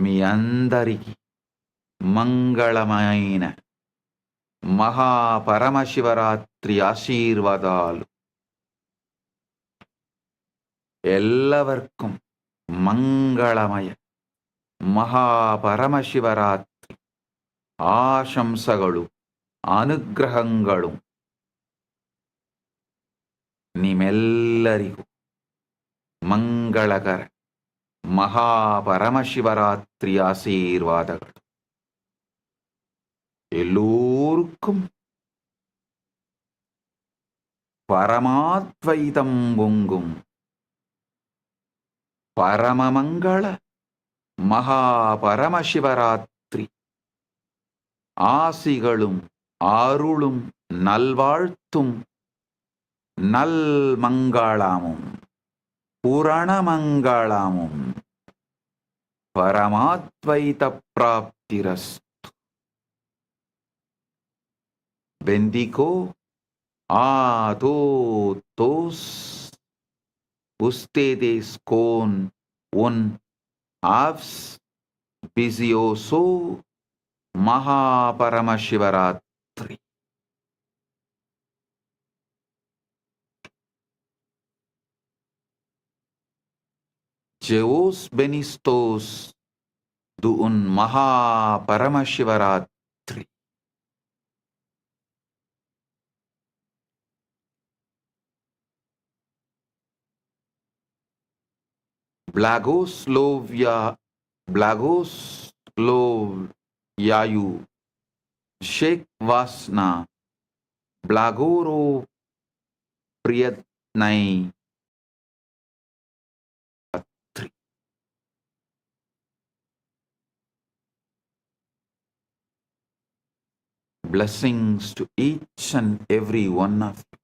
మీ అందరికీ మంగళమైన మహాపరమశివరాత్రి ఆశీర్వాదాలు. എല്ലാവർക്കും മംഗളമയ മഹാപരമശിവരാത്രി ആശംസകളും അനുഗ്രഹങ്ങളും ನಿಮ್ಮೆಲ್ಲರಿಗೂ ಮಂಗಳಕರ ಮಹಾಪರಮಶಿವರಾತ್ರಿ ಆಶೀರ್ವಾದಗಳು. எல்லோருக்கும் பரமாத்வைதம் பொங்கும் பரமமங்கள மகாபரமசிவராத்திரி ஆசிகளும் அருளும் நல்வாழ்த்தும் நல்மங்களமும் புரணமங்களமும் பரமாத்வைத பிராப்திரஸ்து. Bendigo a todos ustedes con un auspicioso Mahaparamashivratri. Jeos benistos de un Mahaparamashivratri. Blagoslovyaju, Sheikh Vasna, Blagoro Priyatnai. Blessings to each and every one of you.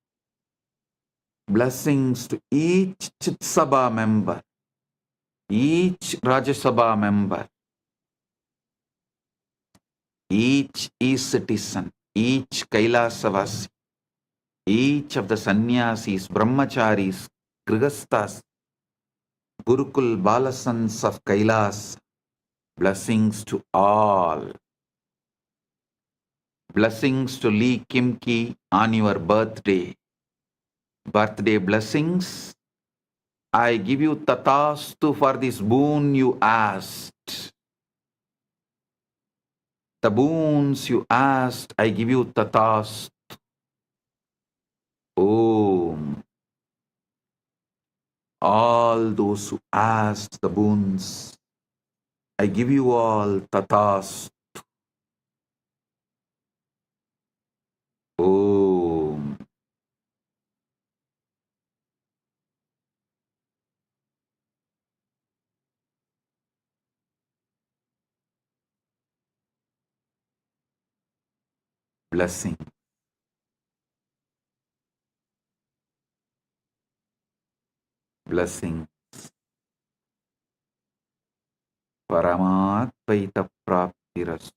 Blessings to each Chit Sabha member, each Rajya Sabha member, each e-citizen, each Kailasavasi, each of the sannyasis, brahmacharis, grihasthas, Gurukul Balasans of Kailas. Blessings to all. Blessings to Lee Kimki on your birthday. Birthday blessings. I give you tatastu for this boon you asked. The boons you asked, I give you tatastu. Om. All those who asked the boons, I give you all tatastu. Om. Blessing. Blessing. Paramatvaita praptirastu.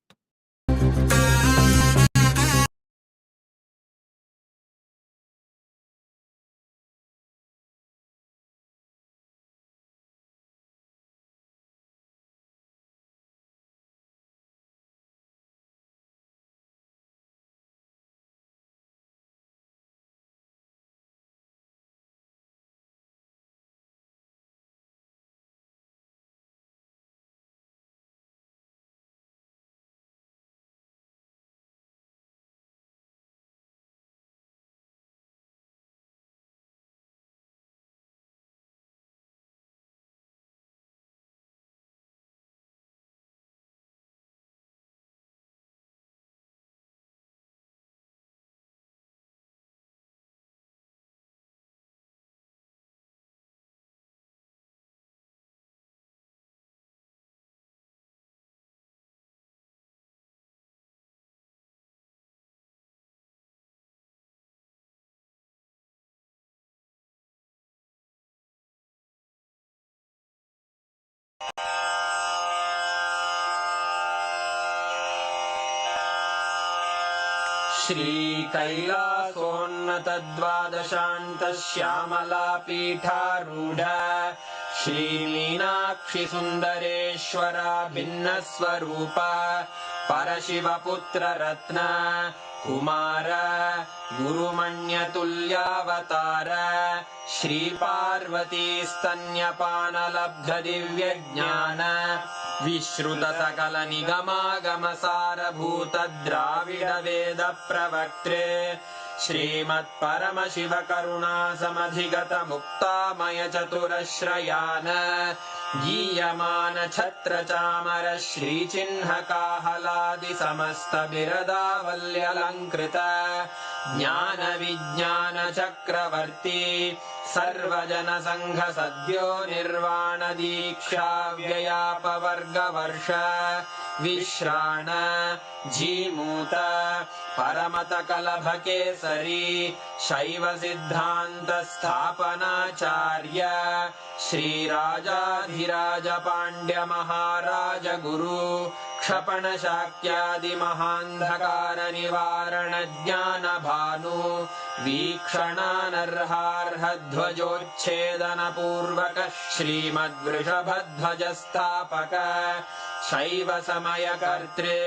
श्रीकैलासोन्नतद्वादशान्तश्यामलापीठारूढ श्रीमीनाक्षि सुन्दरेश्वरा भिन्नस्वरूप परशिवपुत्ररत्न Kumar गुरुमण्यतुल्यावतार श्रीपार्वतीस्तन्यपानलब्धदिव्यज्ञान विश्रुतसकलनिगमागमसारभूत द्राविडवेदप्रवक्त्रे श्रीमत्परमशिवकरुणासमधिगतमुक्तामयचतुरश्रयान गीयमान छत्रचामर श्रीचिह्नकाहलादिसमस्तबिरदावल्यलङ्कृत ज्ञानविज्ञानचक्रवर्ती सर्वजनसङ्घसद्यो निर्वाणदीक्षाव्ययापवर्गवर्ष विश्राण Jimuta परमतकलभकेसरी शैवसिद्धान्तस्थापनाचार्य श्रीराजाधिराज पाण्ड्यमहाराज गुरु क्षपणशाक्यादिमहान्धकारनिवारणज्ञानभानु वीक्षणानर्हार्हध्वजोच्छेदनपूर्वक श्रीमद्वृषभध्वजस्थापक शैवसमयकर्त्रे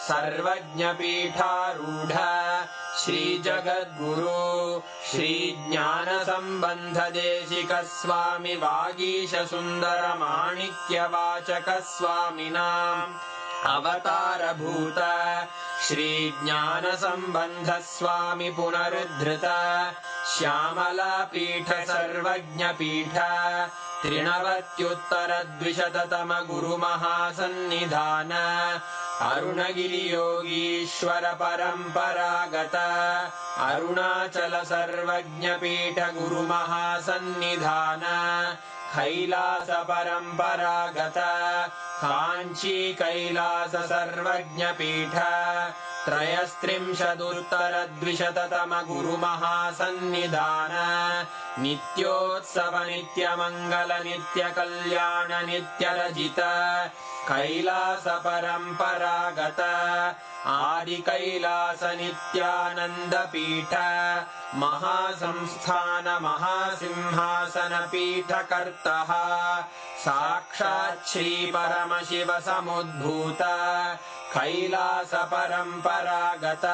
सर्वज्ञपीठारूढ श्रीजगद्गुरु श्रीज्ञानसम्बन्धदेशिकस्वामि वागीशसुन्दरमाणिक्यवाचकस्वामिनाम् अवतारभूत श्रीज्ञानसम्बन्धस्वामि पुनरुद्धृत श्यामलापीठ सर्वज्ञपीठ त्रिणवत्युत्तरद्विशततम गुरुमहासन्निधान अरुणगिरियोगीश्वर परम्परागत अरुणाचल सर्वज्ञपीठ गुरुमहासन्निधान कैलास परम्परागत काञ्ची कैलास सर्वज्ञपीठ त्रयस्त्रिंशदुत्तरद्विशततम गुरुमहासन्निधान नित्योत्सव नित्यमङ्गल नित्यकल्याण नित्यरजित कैलास परम्परागत आदिकैलास नित्यानन्दपीठ महासंस्थान महासिंहासन पीठकर्तः साक्षात् श्री परमशिव समुद्भूत कैलास परम्परागत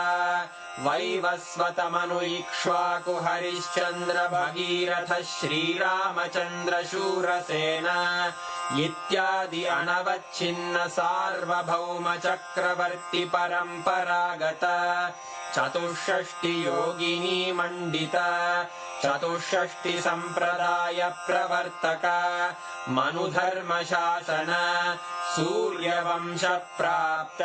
वैवस्वतमनु इक्ष्वाकु हरिश्चन्द्र भगीरथ श्रीरामचन्द्र शूरसेन इत्यादि अनवच्छिन्न सार्वभौम चक्रवर्ति परम्परागत चतुष्षष्टि योगिनी मण्डित चतुष्षष्टि सम्प्रदाय प्रवर्तक मनुधर्मशासन सूर्यवंश प्राप्त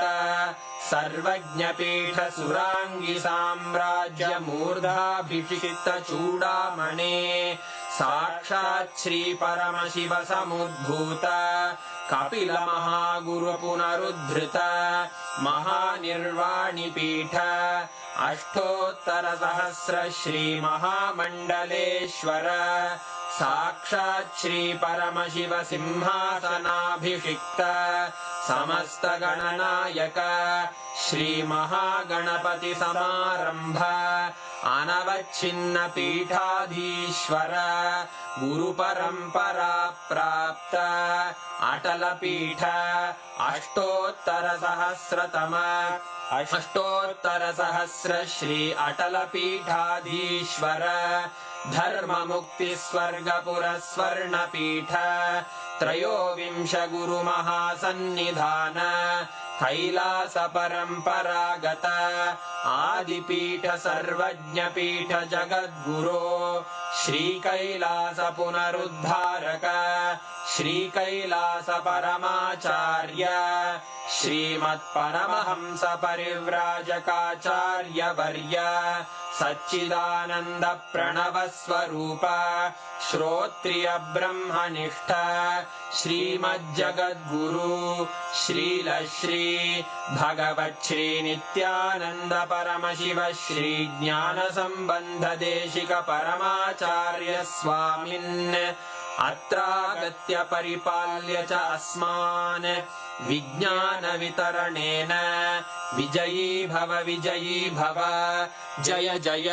सर्वज्ञपीठ सुराङ्गी साम्राज्य मूर्धाभिषिक्त चूडामणे साक्षात् श्री परमशिव समुद्भूत कपिल महागुरु पुनरुद्धृत महानिर्वाणिपीठ अष्टोत्तर सहस्र श्री महामण्डलेश्वर साक्षात् श्री परमशिव सिंहासनाभिषिक्त समस्त गणनायक श्री महागणपति समारंभ अनवच्छिन्न पीठाधीश्वर गुरु परंपरा प्राप्त अटल पीठ अष्टोत्तर सहस्र श्री अटल पीठाधीश्वर धर्म मुक्ति स्वर्गपुर स्वर्ण पीठ त्रयोविंश गुरु महासन्निधान कैलास परम्परागत आदिपीठ सर्वज्ञपीठ जगद्गुरो श्री कैलास पुनरुद्धारक श्री कैलास परमाचार्य श्रीमत्परमहंस परिव्राजकाचार्य वर्य सच्चिदानंद प्रणव स्वरूप श्रोत्रिय ब्रह्मनिष्ठ श्रीमज्जगद्गुरु श्रील श्री भगवत् श्री नित्यानंद परमशिव श्री ज्ञान संबंध देशिक परमाचार्य स्वामिन् अत्रागत्य परिपाल्य च अस्मान् विज्ञानवितरणेन विजयी भव जय जय।